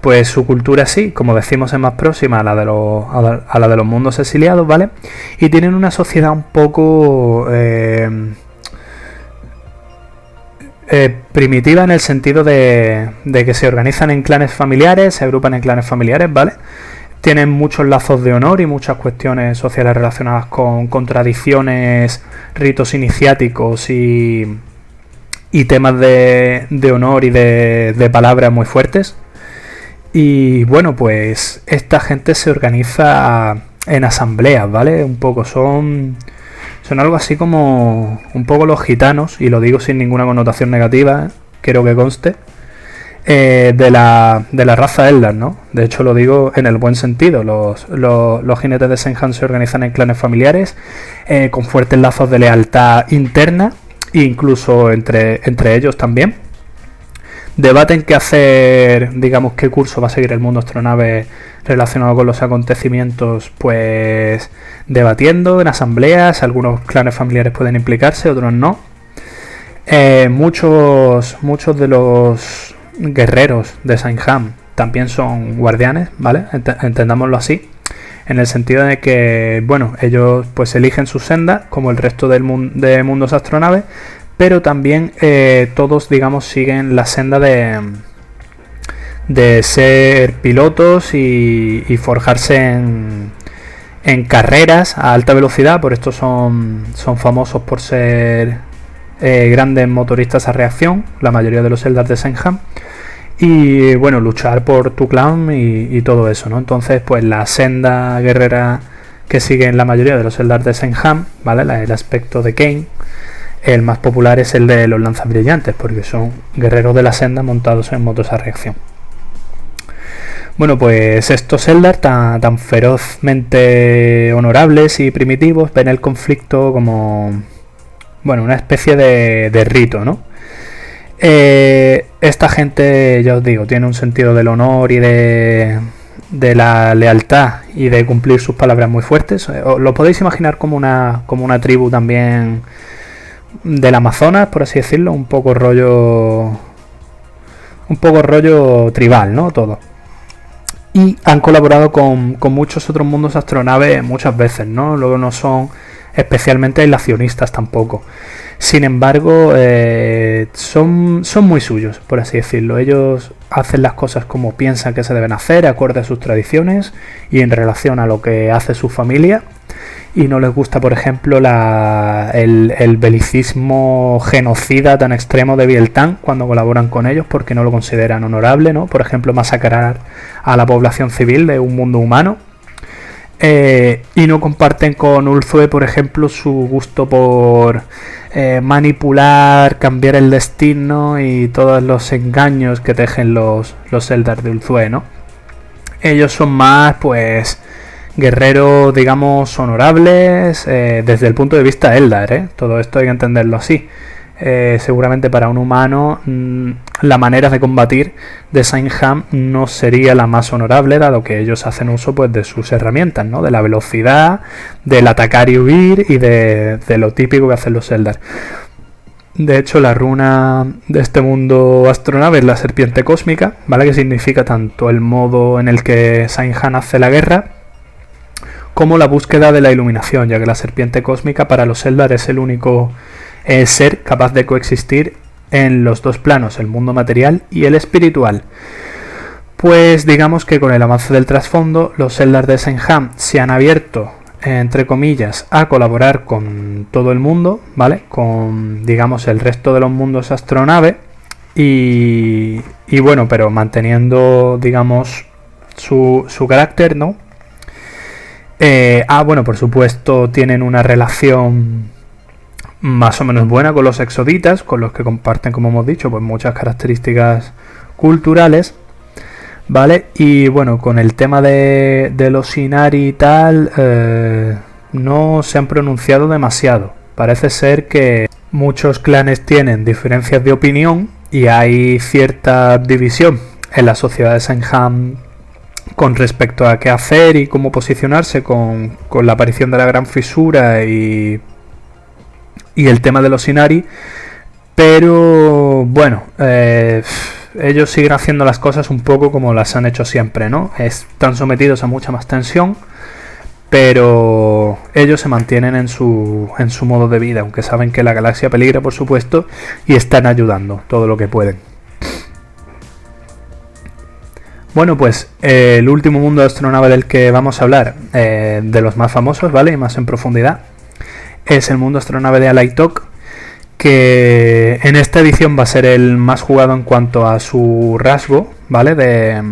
Pues su cultura sí, como decimos, es más próxima a la de los mundos exiliados, ¿vale? Y tienen una sociedad un poco primitiva, en el sentido de que se organizan en clanes familiares, se agrupan en clanes familiares, ¿vale? Tienen muchos lazos de honor y muchas cuestiones sociales relacionadas con tradiciones, ritos iniciáticos y temas de honor y de palabras muy fuertes. Y bueno, pues esta gente se organiza en asambleas, ¿vale? Un poco son algo así como un poco los gitanos, y lo digo sin ninguna connotación negativa, quiero que conste, de la raza Eldar, ¿no? De hecho lo digo en el buen sentido. Los jinetes de Saim-Han se organizan en clanes familiares, con fuertes lazos de lealtad interna, e incluso entre ellos también. Debaten qué hacer, digamos, qué curso va a seguir el mundo astronave relacionado con los acontecimientos, pues debatiendo en asambleas. Algunos clanes familiares pueden implicarse, otros no. Muchos de los guerreros de Saim-Han también son guardianes, ¿vale? Entendámoslo así, en el sentido de que, bueno, ellos pues eligen su senda, como el resto de mundos astronaves, pero también todos, digamos, siguen la senda de ser pilotos y forjarse en carreras a alta velocidad. Por esto son famosos por ser grandes motoristas a reacción, la mayoría de los Eldar de Sengam, y bueno, luchar por tu clan y todo eso, ¿no? Entonces, pues la senda guerrera que siguen la mayoría de los Eldar de Sengam, ¿vale? El aspecto de Kane, el más popular es el de los lanzabrillantes, porque son guerreros de la senda montados en motos a reacción. Bueno, pues estos Eldar tan ferozmente honorables y primitivos ven el conflicto como, bueno, una especie de rito, ¿no? Esta gente, ya os digo, tiene un sentido del honor y de la lealtad y de cumplir sus palabras muy fuertes. Lo podéis imaginar como una tribu también del Amazonas, por así decirlo, un poco rollo tribal, ¿no? Todo. Y han colaborado con muchos otros mundos astronaves muchas veces, ¿no? Luego no son especialmente aislacionistas tampoco. Sin embargo, son muy suyos, por así decirlo. Ellos hacen las cosas como piensan que se deben hacer, acorde a sus tradiciones y en relación a lo que hace su familia. Y no les gusta, por ejemplo, el belicismo genocida tan extremo de Biel-Tan cuando colaboran con ellos, porque no lo consideran honorable, ¿no? Por ejemplo, masacrar a la población civil de un mundo humano. Y no comparten con Ulthue, por ejemplo, su gusto por manipular, cambiar el destino y todos los engaños que tejen los Eldar de Ulthue, ¿no? Ellos son más, pues, guerreros, digamos, honorables desde el punto de vista Eldar, ¿eh? Todo esto hay que entenderlo así. Seguramente para un humano la manera de combatir de Sengam no sería la más honorable, dado que ellos hacen uso pues de sus herramientas, ¿no? De la velocidad, del atacar y huir y de lo típico que hacen los Eldar. De hecho, la runa de este mundo astronave es la serpiente cósmica, ¿vale? Que significa tanto el modo en el que Sengam hace la guerra como la búsqueda de la iluminación, ya que la serpiente cósmica para los Eldar es el único ser capaz de coexistir en los dos planos, el mundo material y el espiritual. Pues digamos que con el avance del trasfondo, los Eldar de Sengam se han abierto, entre comillas, a colaborar con todo el mundo, ¿vale? Con, digamos, el resto de los mundos astronave y bueno, pero manteniendo, digamos, su carácter, ¿no? Bueno, por supuesto, tienen una relación más o menos buena con los exoditas, con los que comparten, como hemos dicho, pues muchas características culturales, ¿vale? Y bueno, con el tema de los Inari y tal, no se han pronunciado demasiado. Parece ser que muchos clanes tienen diferencias de opinión y hay cierta división en la sociedad de Sengam con respecto a qué hacer y cómo posicionarse con la aparición de la Gran Fisura y el tema de los Inari, pero bueno, ellos siguen haciendo las cosas un poco como las han hecho siempre, ¿no? Están sometidos a mucha más tensión, pero ellos se mantienen en su modo de vida, aunque saben que la galaxia peligra, por supuesto, y están ayudando todo lo que pueden. Bueno, pues el último mundo astronave del que vamos a hablar, de los más famosos, ¿vale? Y más en profundidad, es el mundo astronave de Alaitok, que en esta edición va a ser el más jugado en cuanto a su rasgo, ¿vale? De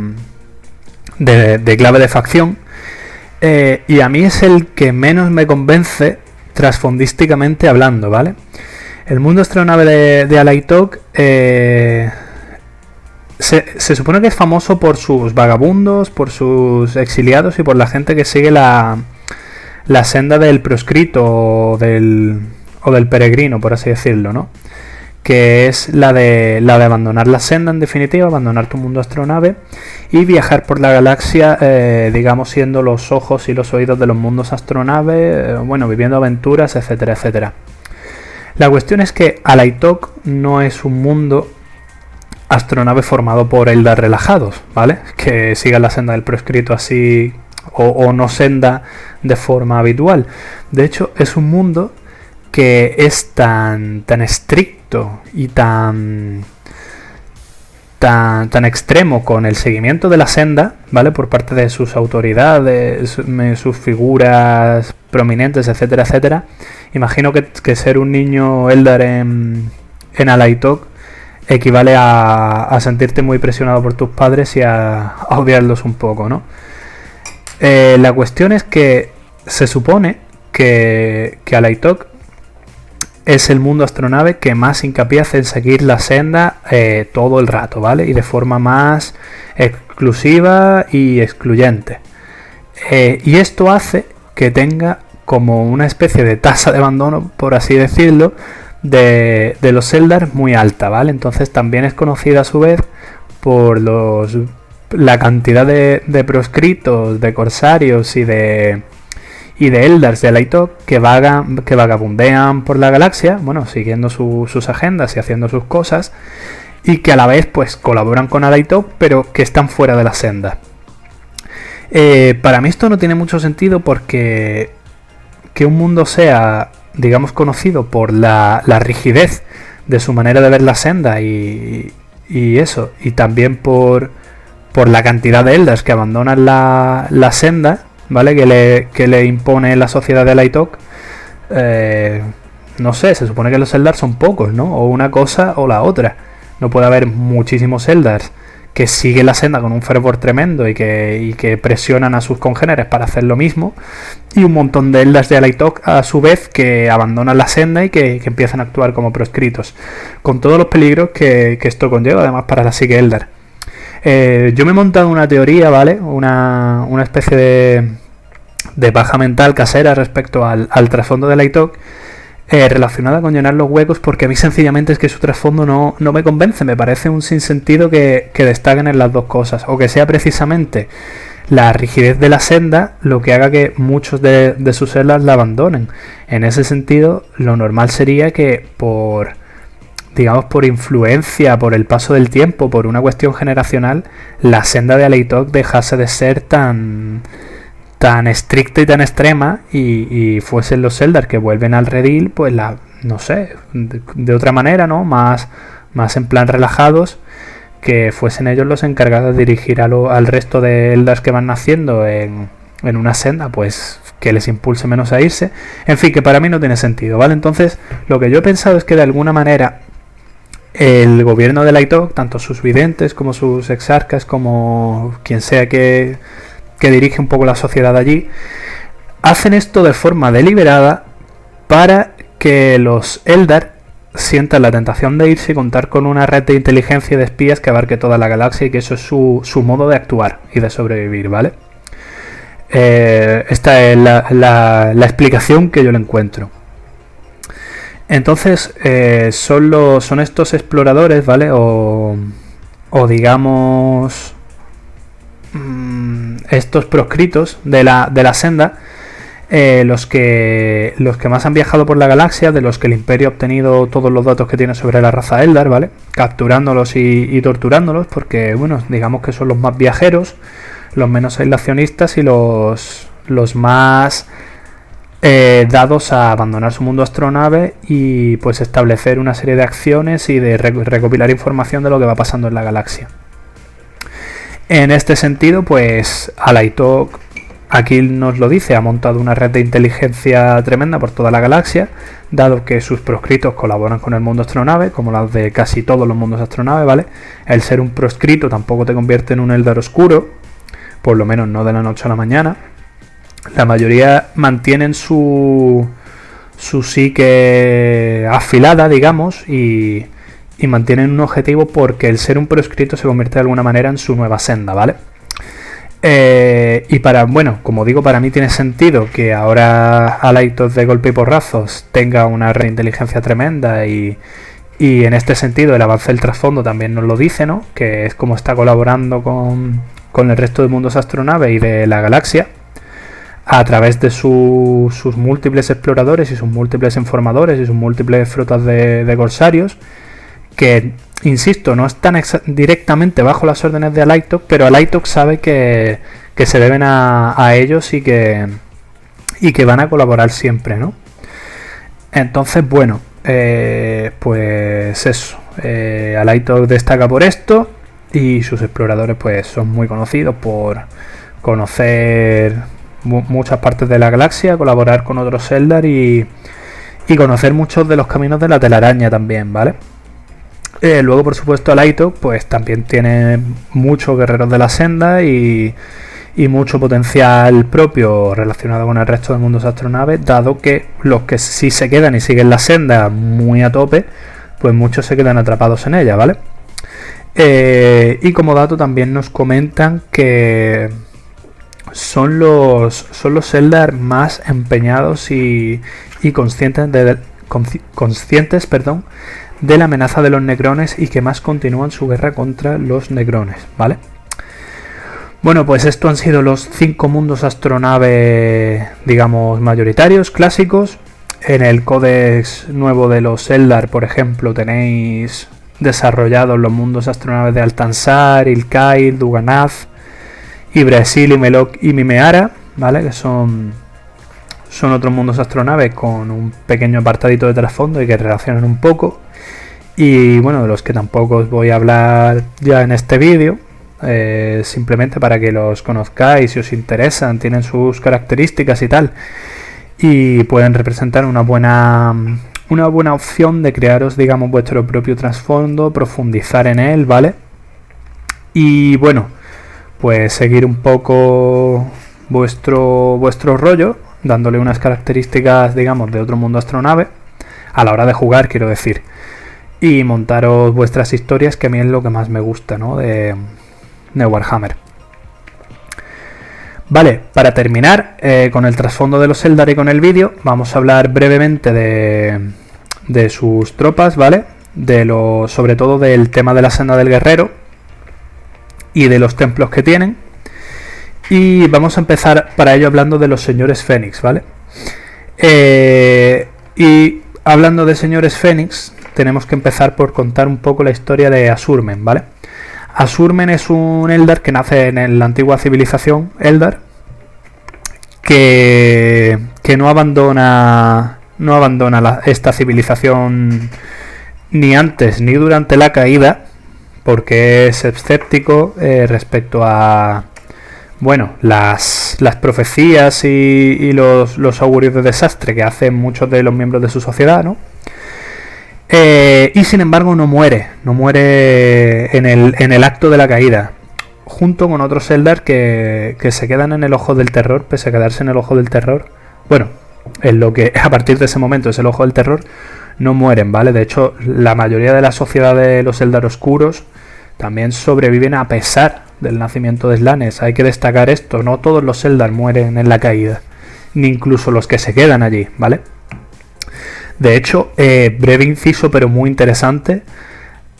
clave de facción. Y a mí es el que menos me convence trasfondísticamente hablando, ¿vale? El mundo astronave de Alaitok se supone que es famoso por sus vagabundos, por sus exiliados y por la gente que sigue la senda del proscrito o del peregrino, por así decirlo, ¿no? Que es la de abandonar la senda, en definitiva, abandonar tu mundo astronave y viajar por la galaxia, digamos, siendo los ojos y los oídos de los mundos astronave, bueno, viviendo aventuras, etcétera, etcétera. La cuestión es que Alaitok no es un mundo astronave formado por Eldar relajados, ¿vale? Que sigan la senda del proscrito así, o no senda de forma habitual. De hecho, es un mundo que es tan estricto y tan extremo con el seguimiento de la senda, ¿vale? Por parte de sus autoridades, sus figuras prominentes, etcétera, etcétera. Imagino que ser un niño Eldar en Alaitok equivale a sentirte muy presionado por tus padres y a odiarlos un poco, ¿no? La cuestión es que se supone que Alaitok es el mundo astronave que más hincapié hace en seguir la senda todo el rato, ¿vale? Y de forma más exclusiva y excluyente. Y esto hace que tenga como una especie de tasa de abandono, por así decirlo, de los Eldar muy alta, ¿vale? Entonces también es conocida a su vez por la cantidad de proscritos, de corsarios y de Eldars de Alaitok que vagabundean por la galaxia, bueno, siguiendo sus agendas y haciendo sus cosas, y que a la vez pues colaboran con Alaitok, pero que están fuera de la senda. Para mí esto no tiene mucho sentido, porque que un mundo sea, digamos, conocido por la rigidez de su manera de ver la senda y eso, y también por la cantidad de Eldars que abandonan la senda, ¿vale? Que le impone la sociedad de Alaitok. No sé, se supone que los Eldars son pocos, ¿no? O una cosa o la otra. No puede haber muchísimos Eldars que siguen la senda con un fervor tremendo y que presionan a sus congéneres para hacer lo mismo, y un montón de Eldars de Alaitok a su vez que abandonan la senda y que empiezan a actuar como proscritos, con todos los peligros que esto conlleva además para la psique Eldar. Yo me he montado una teoría, ¿vale? Una especie de paja mental casera respecto al trasfondo de Alaitok, relacionada con llenar los huecos, porque a mí sencillamente es que su trasfondo no me convence. Me parece un sinsentido que destaquen en las dos cosas, o que sea precisamente la rigidez de la senda lo que haga que muchos de sus Eldar la abandonen. En ese sentido, lo normal sería que por influencia, por el paso del tiempo, por una cuestión generacional, la senda de Alaitok dejase de ser tan estricta y tan extrema, y fuesen los Eldar que vuelven al redil, pues no sé, de otra manera, ¿no? Más en plan relajados, que fuesen ellos los encargados de dirigir al resto de Eldars que van naciendo en una senda, pues que les impulse menos a irse. En fin, que para mí no tiene sentido, ¿vale? Entonces, lo que yo he pensado es que de alguna manera el gobierno de Alaitok, tanto sus videntes como sus exarcas, como quien sea que dirige un poco la sociedad allí, hacen esto de forma deliberada para que los Eldar sientan la tentación de irse y contar con una red de inteligencia y de espías que abarque toda la galaxia, y que eso es su modo de actuar y de sobrevivir, ¿vale? Esta es la explicación que yo le encuentro. Entonces, son estos exploradores, ¿vale? O digamos, estos proscritos de la senda, los que más han viajado por la galaxia, de los que el Imperio ha obtenido todos los datos que tiene sobre la raza Eldar, ¿vale? Capturándolos y torturándolos, porque, bueno, digamos que son los más viajeros, los menos aislacionistas y los más dados a abandonar su mundo astronave y pues establecer una serie de acciones y de recopilar información de lo que va pasando en la galaxia. En este sentido, pues Alaitok, aquí nos lo dice, ha montado una red de inteligencia tremenda por toda la galaxia, dado que sus proscritos colaboran con el mundo astronave, como las de casi todos los mundos astronave, ¿vale? El ser un proscrito tampoco te convierte en un Eldar oscuro, por lo menos no de la noche a la mañana. La mayoría mantienen su psique afilada, digamos, y mantienen un objetivo, porque el ser un proscrito se convierte de alguna manera en su nueva senda, ¿vale? Y como digo, para mí tiene sentido que ahora Alaitok de golpe y porrazos tenga una red de inteligencia tremenda, y en este sentido el avance del trasfondo también nos lo dice, ¿no? Que es como está colaborando con el resto de mundos astronave y de la galaxia, a través de sus múltiples exploradores y sus múltiples informadores y sus múltiples flotas de corsarios, que, insisto, no están directamente bajo las órdenes de Alaytok, pero Alaytok sabe que se deben a ellos y que van a colaborar siempre, ¿no? Entonces, bueno, pues eso, Alaytok destaca por esto y sus exploradores pues son muy conocidos por conocer muchas partes de la galaxia, colaborar con otros Eldar y conocer muchos de los caminos de la telaraña también, ¿vale? Luego, por supuesto, Alaytok pues también tiene muchos guerreros de la senda y mucho potencial propio relacionado con el resto del mundo de astronaves, dado que los que sí se quedan y siguen la senda muy a tope, pues muchos se quedan atrapados en ella, ¿vale? Y como dato también nos comentan que son los Eldar más empeñados y conscientes de la amenaza de los Necrones y que más continúan su guerra contra los Necrones, ¿vale? Bueno, pues estos han sido los 5 mundos astronave, digamos, mayoritarios, clásicos. En el códex nuevo de los Eldar, por ejemplo, tenéis desarrollados los mundos astronaves de Altansar, Ilkail, Duganath, Yggdrasil, Imelok y Mimeara, ¿vale? Que son otros mundos astronaves con un pequeño apartadito de trasfondo y que relacionan un poco. Y bueno, de los que tampoco os voy a hablar ya en este vídeo. Simplemente para que los conozcáis si os interesan, tienen sus características y tal, y pueden representar una buena opción de crearos, digamos, vuestro propio trasfondo, profundizar en él, ¿vale? Y bueno, pues seguir un poco vuestro rollo, dándole unas características, digamos, de otro mundo astronave, a la hora de jugar, quiero decir, y montaros vuestras historias, que a mí es lo que más me gusta, ¿no? De Warhammer. Vale, para terminar con el trasfondo de los Eldar y con el vídeo, vamos a hablar brevemente de sus tropas, ¿vale? Sobre todo del tema de la senda del guerrero y de los templos que tienen. Y vamos a empezar para ello hablando de los señores Fénix, ¿vale? Y hablando de señores Fénix, tenemos que empezar por contar un poco la historia de Asurmen, ¿vale? Asurmen es un Eldar que nace en la antigua civilización Eldar, que no abandona esta civilización ni antes ni durante la caída, porque es escéptico respecto a, bueno, las profecías y los augurios de desastre que hacen muchos de los miembros de su sociedad, ¿no? Y sin embargo no muere en el acto de la caída, junto con otros Eldar que se quedan en el ojo del terror, pese a quedarse en el ojo del terror. Bueno, en lo que a partir de ese momento es el ojo del terror, no mueren, ¿vale? De hecho, la mayoría de la sociedad de los Eldar oscuros también sobreviven a pesar del nacimiento de Slanes. Hay que destacar esto, no todos los Eldar mueren en la caída, ni incluso los que se quedan allí, ¿vale? De hecho, breve inciso pero muy interesante,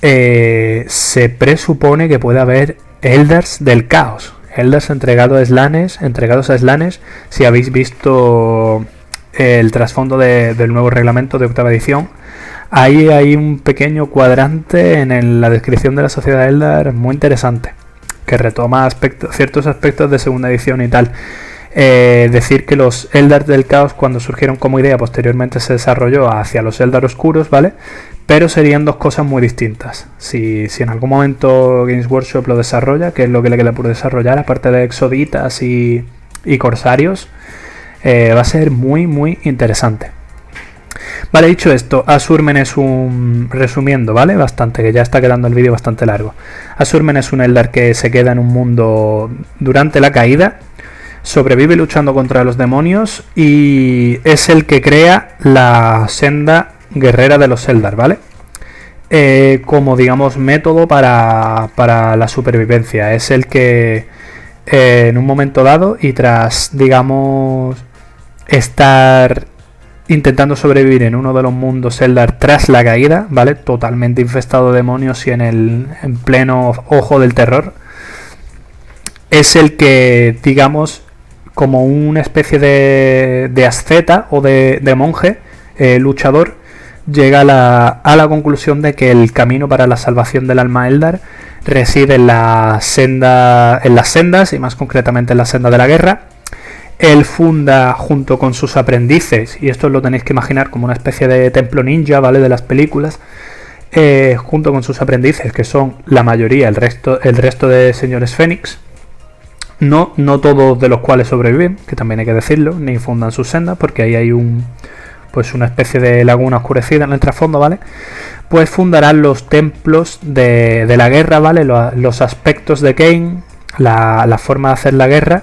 se presupone que puede haber Eldars del caos, Eldars entregados a Slanes. Si habéis visto el trasfondo del nuevo reglamento de octava edición, ahí hay un pequeño cuadrante en la descripción de la sociedad Eldar muy interesante, que retoma ciertos aspectos de segunda edición y tal. Decir que los Eldar del Caos, cuando surgieron como idea, posteriormente se desarrolló hacia los Eldar oscuros, ¿vale? Pero serían dos cosas muy distintas. Si en algún momento Games Workshop lo desarrolla, que es lo que le queda por desarrollar, aparte de exoditas y corsarios, va a ser muy muy interesante. Vale, dicho esto, Asurmen es resumiendo, ¿vale? Bastante, que ya está quedando el vídeo bastante largo. Asurmen es un Eldar que se queda en un mundo durante la caída, sobrevive luchando contra los demonios y es el que crea la senda guerrera de los Eldar, ¿vale? Como, digamos, método para la supervivencia. Es el que en un momento dado y tras, digamos, estar intentando sobrevivir en uno de los mundos Eldar tras la caída, ¿vale? Totalmente infestado de demonios y en pleno ojo del terror, es el que, digamos, como una especie de asceta o de monje luchador, llega a la conclusión de que el camino para la salvación del alma Eldar reside en las sendas, y más concretamente en la senda de la guerra. Él funda junto con sus aprendices, y esto lo tenéis que imaginar como una especie de templo ninja, ¿vale?, de las películas, junto con sus aprendices, que son la mayoría, el resto de señores Fénix, no todos de los cuales sobreviven, que también hay que decirlo, ni fundan sus sendas, porque ahí hay una especie de laguna oscurecida en el trasfondo, ¿vale? Pues fundarán los templos de la guerra, ¿vale? Los aspectos de Kain, la forma de hacer la guerra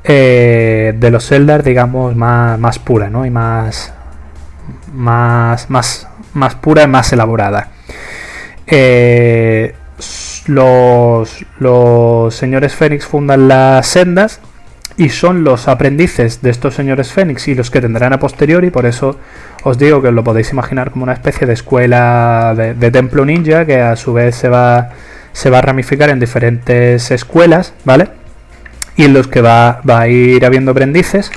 de los Eldar, digamos, más pura, ¿no? Y más pura y más elaborada. Los señores Fénix fundan las sendas y son los aprendices de estos señores Fénix y los que tendrán a posteriori. Por eso os digo que os lo podéis imaginar como una especie de escuela de templo ninja, que a su vez se va a ramificar en diferentes escuelas, ¿vale? Y en los que va a ir habiendo aprendices,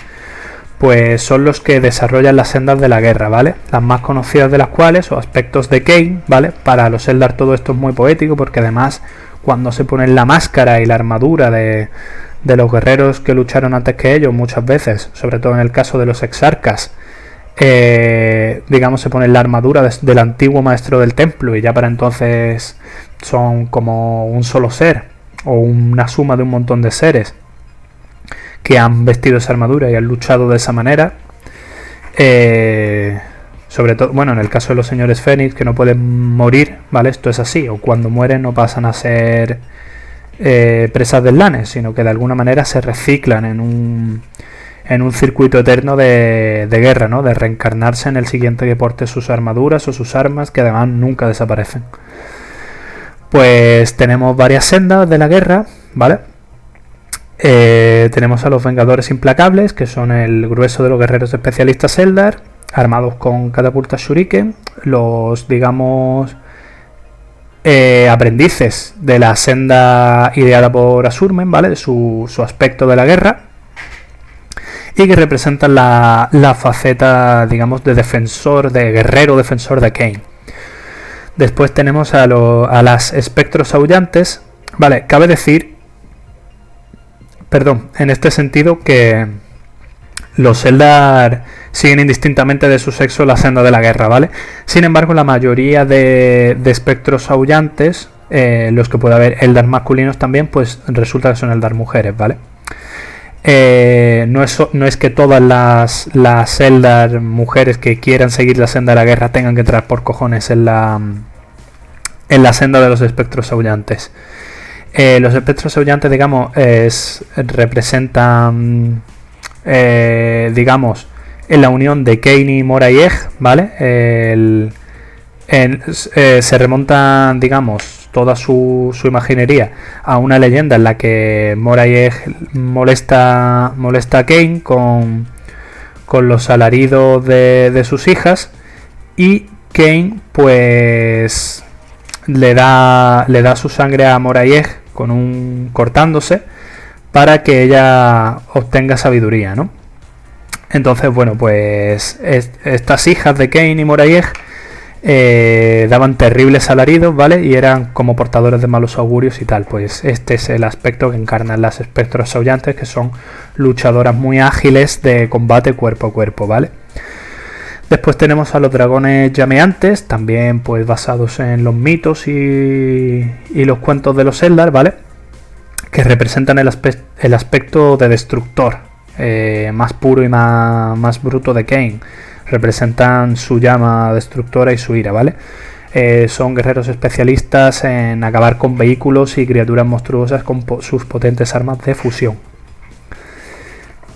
pues son los que desarrollan las sendas de la guerra, ¿vale? Las más conocidas de las cuales, o aspectos de Kain, ¿vale? Para los Eldar todo esto es muy poético, porque además cuando se ponen la máscara y la armadura de los guerreros que lucharon antes que ellos, muchas veces, sobre todo en el caso de los exarcas, digamos, se ponen la armadura del antiguo maestro del templo, y ya para entonces son como un solo ser, o una suma de un montón de seres que han vestido esa armadura y han luchado de esa manera. Sobre todo, bueno, en el caso de los señores Fénix, que no pueden morir, ¿vale? Esto es así, o cuando mueren no pasan a ser presas del Lanes, sino que de alguna manera se reciclan en un circuito eterno de guerra, ¿no? De reencarnarse en el siguiente que porte sus armaduras o sus armas, que además nunca desaparecen. Pues tenemos varias sendas de la guerra, ¿vale? Tenemos a los Vengadores Implacables, que son el grueso de los guerreros especialistas Eldar, armados con catapultas Shuriken, los, digamos, aprendices de la senda ideada por Asurmen, ¿vale? De su aspecto de la guerra, y que representan la faceta, digamos, de defensor, de guerrero defensor de Kain. Después tenemos a las espectros aullantes, ¿vale? Cabe decir, en este sentido, que los Eldar siguen indistintamente de su sexo la senda de la guerra, ¿vale? Sin embargo, la mayoría de espectros aullantes, los que puede haber Eldar masculinos también, pues resulta que son Eldar mujeres, ¿vale? No es que todas las Eldar mujeres que quieran seguir la senda de la guerra tengan que entrar por cojones en la senda de los espectros aullantes. Los espectros aullantes, digamos, representan, digamos, en la unión de Kain y Morayeg, ¿vale? Se remontan, digamos, toda su imaginería a una leyenda en la que Morayeg molesta a Kain con los alaridos de sus hijas, y Kain pues le da su sangre a Morayeg cortándose, para que ella obtenga sabiduría, ¿no? Entonces, bueno, pues estas hijas de Kain y Morayeg daban terribles alaridos, ¿vale? Y eran como portadores de malos augurios y tal. Pues este es el aspecto que encarnan las espectros aullantes, que son luchadoras muy ágiles de combate cuerpo a cuerpo, ¿vale? Después tenemos a los dragones llameantes, también pues basados en los mitos y los cuentos de los Eldar, ¿vale? Que representan el aspecto de destructor, más puro y más bruto de Kain. Representan su llama destructora y su ira, ¿vale? Son guerreros especialistas en acabar con vehículos y criaturas monstruosas con sus potentes armas de fusión.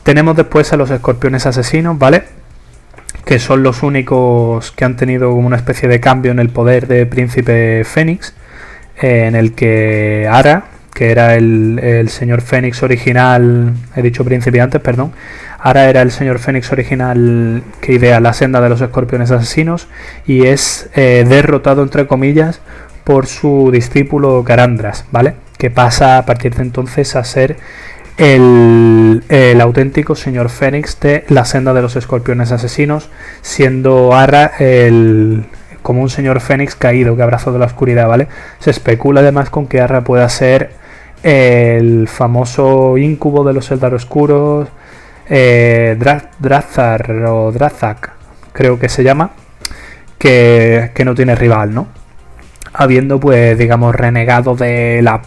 Tenemos después a los escorpiones asesinos, ¿vale? Que son los únicos que han tenido como una especie de cambio en el poder de Príncipe Fénix, en el que Ara, que era el señor Fénix original, he dicho príncipe antes, perdón, Ara era el señor Fénix original que idea la senda de los escorpiones asesinos, y es derrotado, entre comillas, por su discípulo Karandras, ¿vale? Que pasa a partir de entonces a ser el auténtico señor Fénix de la senda de los escorpiones asesinos, siendo Arra como un señor Fénix caído que abrazó de la oscuridad, ¿vale? Se especula además con que Arra pueda ser el famoso incubo de los Eldar Oscuros, Drazar o Drazak, creo que se llama, que no tiene rival, ¿no? Habiendo, pues, digamos, renegado de la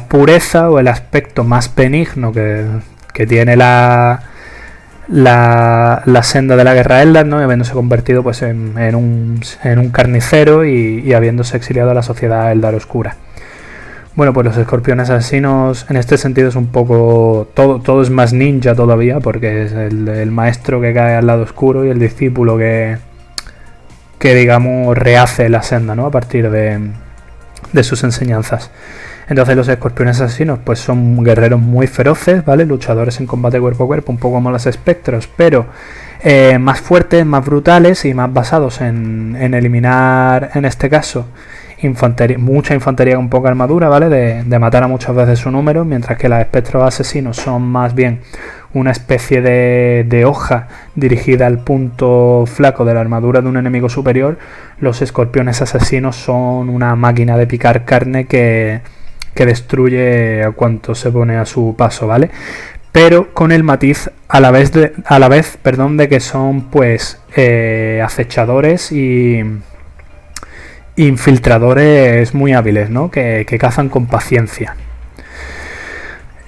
pureza o el aspecto más benigno que tiene la senda de la guerra Eldar, ¿no? Y habiéndose convertido, pues, en un carnicero y habiéndose exiliado a la sociedad Eldar Oscura. Bueno, pues los escorpiones asesinos en este sentido es un poco... Todo es más ninja todavía, porque es el maestro que cae al lado oscuro y el discípulo que digamos rehace la senda, ¿no? A partir de sus enseñanzas. Entonces los escorpiones asesinos pues son guerreros muy feroces, ¿vale? Luchadores en combate cuerpo a cuerpo, un poco como los espectros, pero más fuertes, más brutales y más basados en eliminar, en este caso, mucha infantería con poca armadura, ¿vale? De matar a muchas veces su número, mientras que los espectros asesinos son más bien una especie de hoja dirigida al punto flaco de la armadura de un enemigo superior. Los escorpiones asesinos son una máquina de picar carne que destruye a cuanto se pone a su paso, ¿vale? Pero con el matiz a la vez de que son pues acechadores y infiltradores muy hábiles, ¿no? Que cazan con paciencia.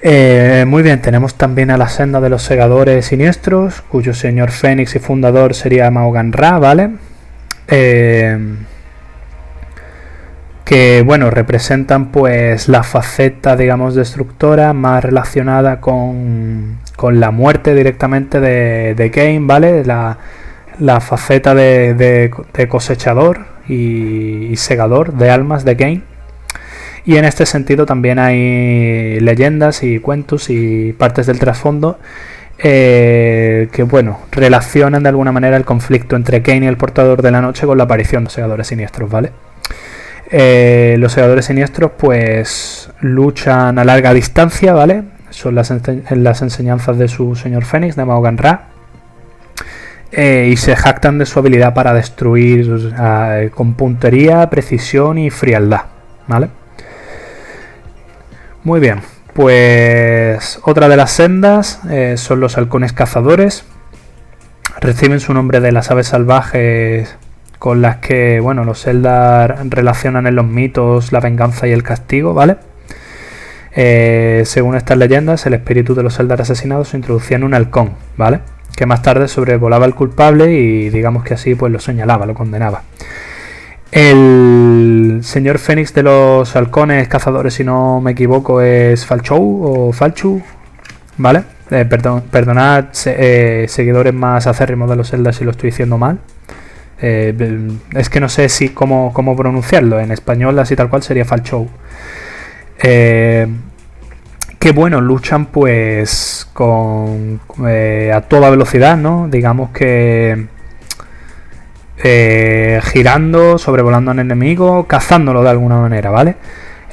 Muy bien, tenemos también a la senda de los segadores siniestros, cuyo señor Fénix y fundador sería Maogan Ra, ¿vale? Que bueno, representan pues la faceta, digamos, destructora más relacionada con la muerte directamente de Kain, ¿vale? La faceta de cosechador y segador de almas de Kain. Y en este sentido también hay leyendas y cuentos y partes del trasfondo que bueno, relacionan de alguna manera el conflicto entre Kain y el portador de la noche con la aparición de segadores siniestros, ¿vale? Los segadores siniestros pues luchan a larga distancia, ¿vale? Son las enseñanzas de su señor Fénix, de Maogan Ra, y se jactan de su habilidad para destruir con puntería, precisión y frialdad, ¿vale? Muy bien, pues otra de las sendas son los halcones cazadores. Reciben su nombre de las aves salvajes con las que, bueno, los Eldar relacionan en los mitos la venganza y el castigo, ¿vale? Según estas leyendas, el espíritu de los Eldar asesinados se introducía en un halcón, ¿vale? Que más tarde sobrevolaba al culpable y digamos que así pues lo señalaba, lo condenaba. El señor Fénix de los halcones cazadores, si no me equivoco, es Falchou o Falchu, ¿vale? Perdonad, seguidores más acérrimos de los Eldar si lo estoy diciendo mal. Es que no sé si cómo pronunciarlo. En español así tal cual sería Falchou. Que bueno, luchan pues a toda velocidad, ¿no? Digamos que girando, sobrevolando al enemigo, cazándolo de alguna manera, ¿vale?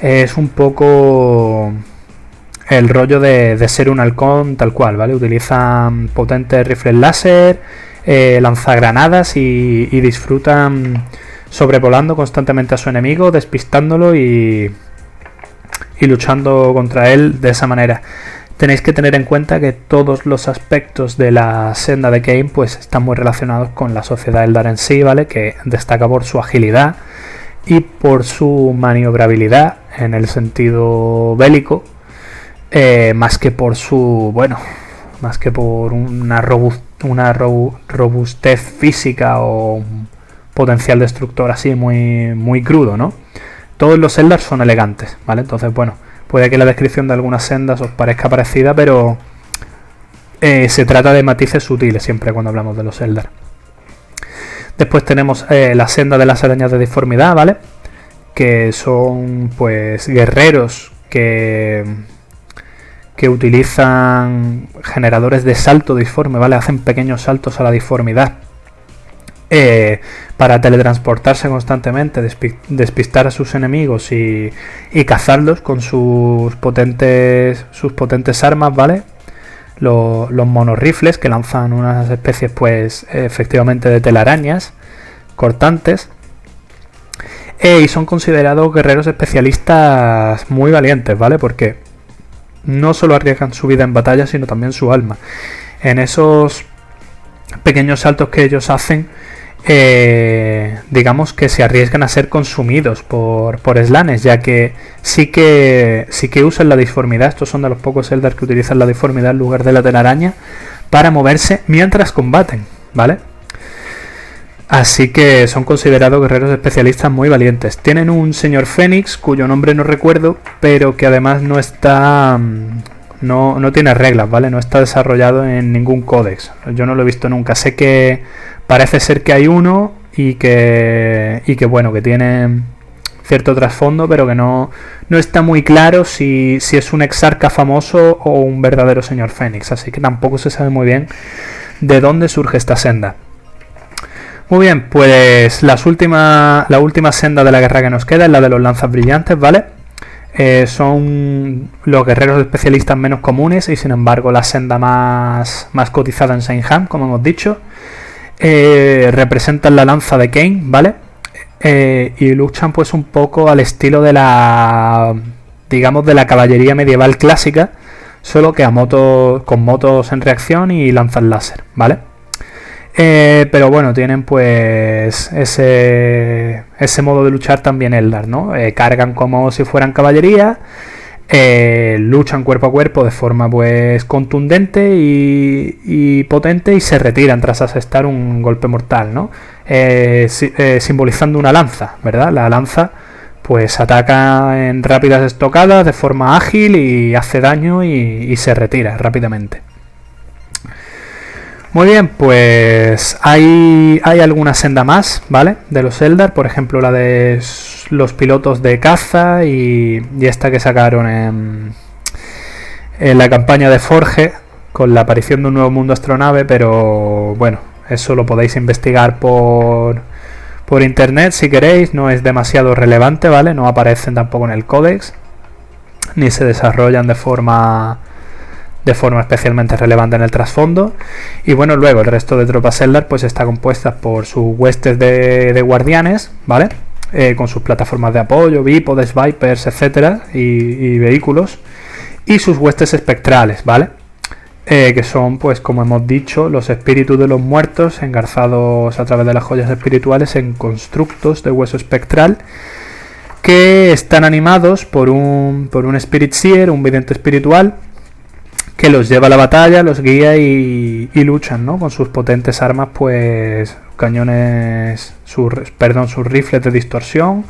Es un poco el rollo de ser un halcón tal cual, ¿vale? Utilizan potentes rifles láser, lanzagranadas y disfrutan sobrevolando constantemente a su enemigo, despistándolo y luchando contra él de esa manera. Tenéis que tener en cuenta que todos los aspectos de la senda de Kain pues están muy relacionados con la sociedad Eldar en sí, ¿vale? Que destaca por su agilidad y por su maniobrabilidad en el sentido bélico, más que por una robustez física o un potencial destructor así muy, muy crudo, ¿no? Todos los Eldar son elegantes, ¿vale? Entonces, bueno, puede que la descripción de algunas sendas os parezca parecida, pero se trata de matices sutiles siempre cuando hablamos de los Eldar. Después tenemos la senda de las arañas de disformidad, ¿vale? Que son pues guerreros que utilizan generadores de salto disforme, ¿vale? Hacen pequeños saltos a la disformidad para teletransportarse constantemente, despistar a sus enemigos y cazarlos con sus potentes armas, ¿vale? Los monorrifles, que lanzan unas especies, pues, efectivamente de telarañas cortantes. Y son considerados guerreros especialistas muy valientes, ¿vale? Porque no solo arriesgan su vida en batalla, sino también su alma. En esos pequeños saltos que ellos hacen, digamos que se arriesgan a ser consumidos por slanes, ya que sí que usan la disformidad. Estos son de los pocos Eldar que utilizan la disformidad en lugar de la telaraña para moverse mientras combaten, ¿vale? Así que son considerados guerreros especialistas muy valientes. Tienen un señor Fénix, cuyo nombre no recuerdo, pero que además no está... No tiene reglas, ¿vale? No está desarrollado en ningún códex. Yo no lo he visto nunca. Sé que parece ser que hay uno y que bueno, que tiene cierto trasfondo, pero que no está muy claro si es un exarca famoso o un verdadero señor Fénix. Así que tampoco se sabe muy bien de dónde surge esta senda. Muy bien, pues la última senda de la guerra que nos queda es la de los lanzas brillantes, ¿vale? Son los guerreros especialistas menos comunes y sin embargo la senda más cotizada en Saint-Ham, como hemos dicho. Representan la lanza de Kane, ¿vale? Y luchan pues un poco al estilo de la caballería medieval clásica, solo que con motos en reacción y lanzas láser, ¿vale? Pero bueno, tienen pues ese modo de luchar también Eldar, ¿no? Cargan como si fueran caballería, luchan cuerpo a cuerpo de forma pues contundente y potente y se retiran tras asestar un golpe mortal, ¿no? Simbolizando una lanza, ¿verdad? La lanza pues ataca en rápidas estocadas de forma ágil y hace daño y se retira rápidamente. Muy bien, pues hay alguna senda más, ¿vale? De los Eldar, por ejemplo la de los pilotos de caza y esta que sacaron en la campaña de Forge con la aparición de un nuevo mundo astronave, pero bueno, eso lo podéis investigar por internet si queréis, no es demasiado relevante, ¿vale? No aparecen tampoco en el códex, ni se desarrollan de forma especialmente relevante en el trasfondo. Y bueno, luego el resto de tropas Eldar pues está compuesta por sus huestes de guardianes, ¿vale? Con sus plataformas de apoyo, bípodes, vipers, etcétera, y vehículos, y sus huestes espectrales, ¿vale? Que son, pues como hemos dicho, los espíritus de los muertos engarzados a través de las joyas espirituales en constructos de hueso espectral, que están animados por un Spirit Seer, un vidente espiritual, que los lleva a la batalla, los guía y luchan, ¿no? Con sus potentes armas, pues cañones, sus rifles de distorsión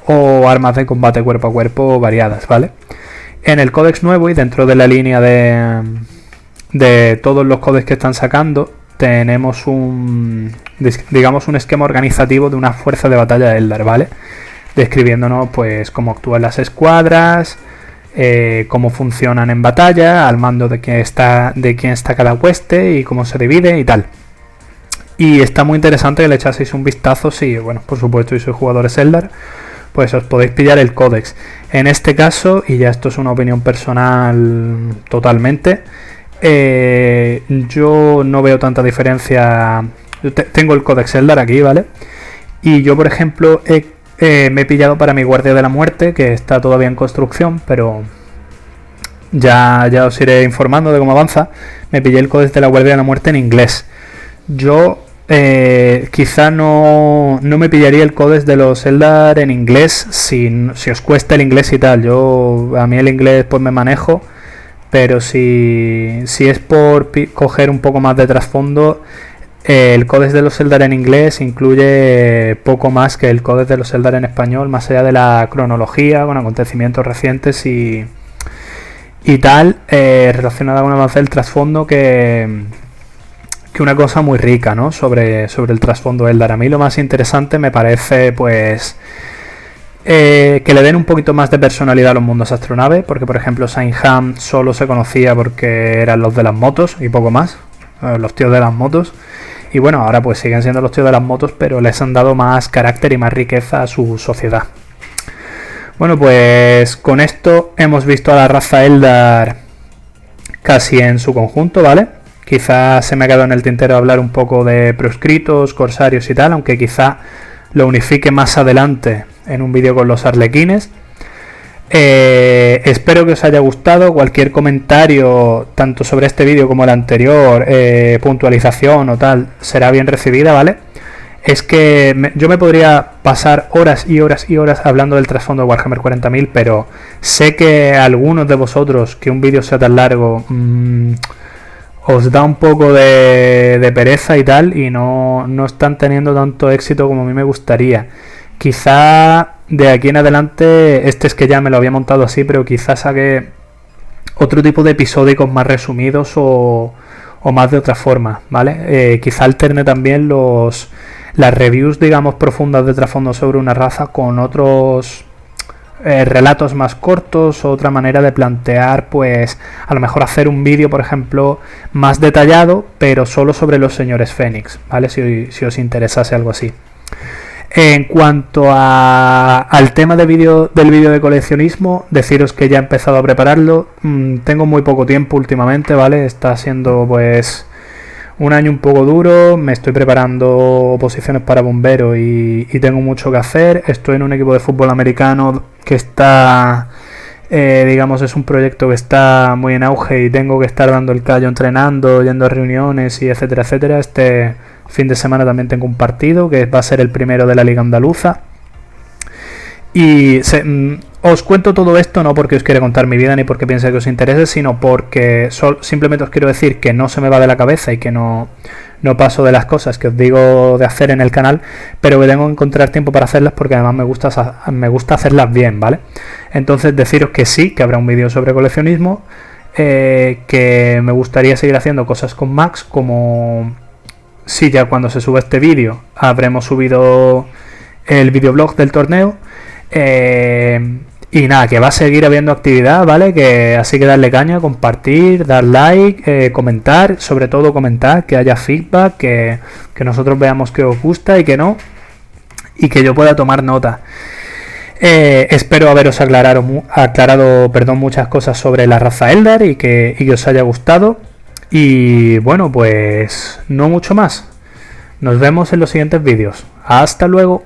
o armas de combate cuerpo a cuerpo variadas, ¿vale? En el códex nuevo y dentro de la línea de todos los códex que están sacando, tenemos un esquema organizativo de una fuerza de batalla Eldar, ¿vale? Describiéndonos pues cómo actúan las escuadras, cómo funcionan en batalla, al mando de quién está cada hueste y cómo se divide y tal. Y está muy interesante que le echaseis un vistazo si, bueno, por supuesto, si sois jugadores Eldar, pues os podéis pillar el códex. En este caso, y ya esto es una opinión personal totalmente, yo no veo tanta diferencia. Tengo el códex Eldar aquí, ¿vale? Y yo, por ejemplo, me he pillado para mi Guardia de la Muerte, que está todavía en construcción, pero ya os iré informando de cómo avanza. Me pillé el códex de la Guardia de la Muerte en inglés. Yo quizá no me pillaría el códex de los Eldar en inglés si os cuesta el inglés y tal. A mí el inglés pues me manejo, pero si es por coger un poco más de trasfondo, el códex de los Eldar en inglés incluye poco más que el códex de los Eldar en español, más allá de la cronología con acontecimientos recientes y tal, relacionada con un avance del trasfondo que una cosa muy rica, ¿no? sobre el trasfondo Eldar. A mí lo más interesante me parece pues que le den un poquito más de personalidad a los mundos astronave, porque por ejemplo Saint-Ham solo se conocía porque eran los de las motos y poco más, los tíos de las motos. Y bueno, ahora pues siguen siendo los tíos de las motos, pero les han dado más carácter y más riqueza a su sociedad. Bueno, pues con esto hemos visto a la raza Eldar casi en su conjunto, ¿vale? Quizás se me ha quedado en el tintero hablar un poco de proscritos, corsarios y tal, aunque quizá lo unifique más adelante en un vídeo con los arlequines. Espero que os haya gustado. Cualquier comentario, tanto sobre este vídeo como el anterior, puntualización o tal, será bien recibida, ¿vale? Es que yo me podría pasar horas y horas y horas hablando del trasfondo de Warhammer 40.000, pero sé que a algunos de vosotros, que un vídeo sea tan largo, os da un poco de pereza y tal, y no están teniendo tanto éxito como a mí me gustaría. Quizá de aquí en adelante, este es que ya me lo había montado así, pero quizás saque otro tipo de episódicos más resumidos o más de otra forma, ¿vale? Quizá alterne también las reviews, digamos, profundas de trasfondo sobre una raza con otros relatos más cortos, o otra manera de plantear, pues a lo mejor hacer un vídeo, por ejemplo, más detallado, pero solo sobre los señores Fénix, ¿vale? Si os interesase algo así. En cuanto al tema del vídeo de coleccionismo, deciros que ya he empezado a prepararlo. Tengo muy poco tiempo últimamente, ¿vale? Está siendo pues un año un poco duro. Me estoy preparando posiciones para bombero y tengo mucho que hacer. Estoy en un equipo de fútbol americano que está, digamos, es un proyecto que está muy en auge y tengo que estar dando el callo entrenando, yendo a reuniones y etcétera, etcétera. Este fin de semana también tengo un partido que va a ser el primero de la Liga Andaluza. Y os cuento todo esto no porque os quiera contar mi vida ni porque piense que os interese, sino porque simplemente os quiero decir que no se me va de la cabeza y que no paso de las cosas que os digo de hacer en el canal, pero que tengo que encontrar tiempo para hacerlas porque además me gusta hacerlas bien, ¿vale? Entonces deciros que sí, que habrá un vídeo sobre coleccionismo, que me gustaría seguir haciendo cosas con Max, como si ya cuando se suba este vídeo habremos subido el videoblog del torneo. Y nada, que va a seguir habiendo actividad, ¿vale? Que así que darle caña, compartir, dar like, comentar, sobre todo comentar, que haya feedback, que nosotros veamos que os gusta y que no, y que yo pueda tomar nota. Espero haberos aclarado muchas cosas sobre la raza Eldar y que os haya gustado. Y bueno, pues no mucho más. Nos vemos en los siguientes vídeos. Hasta luego.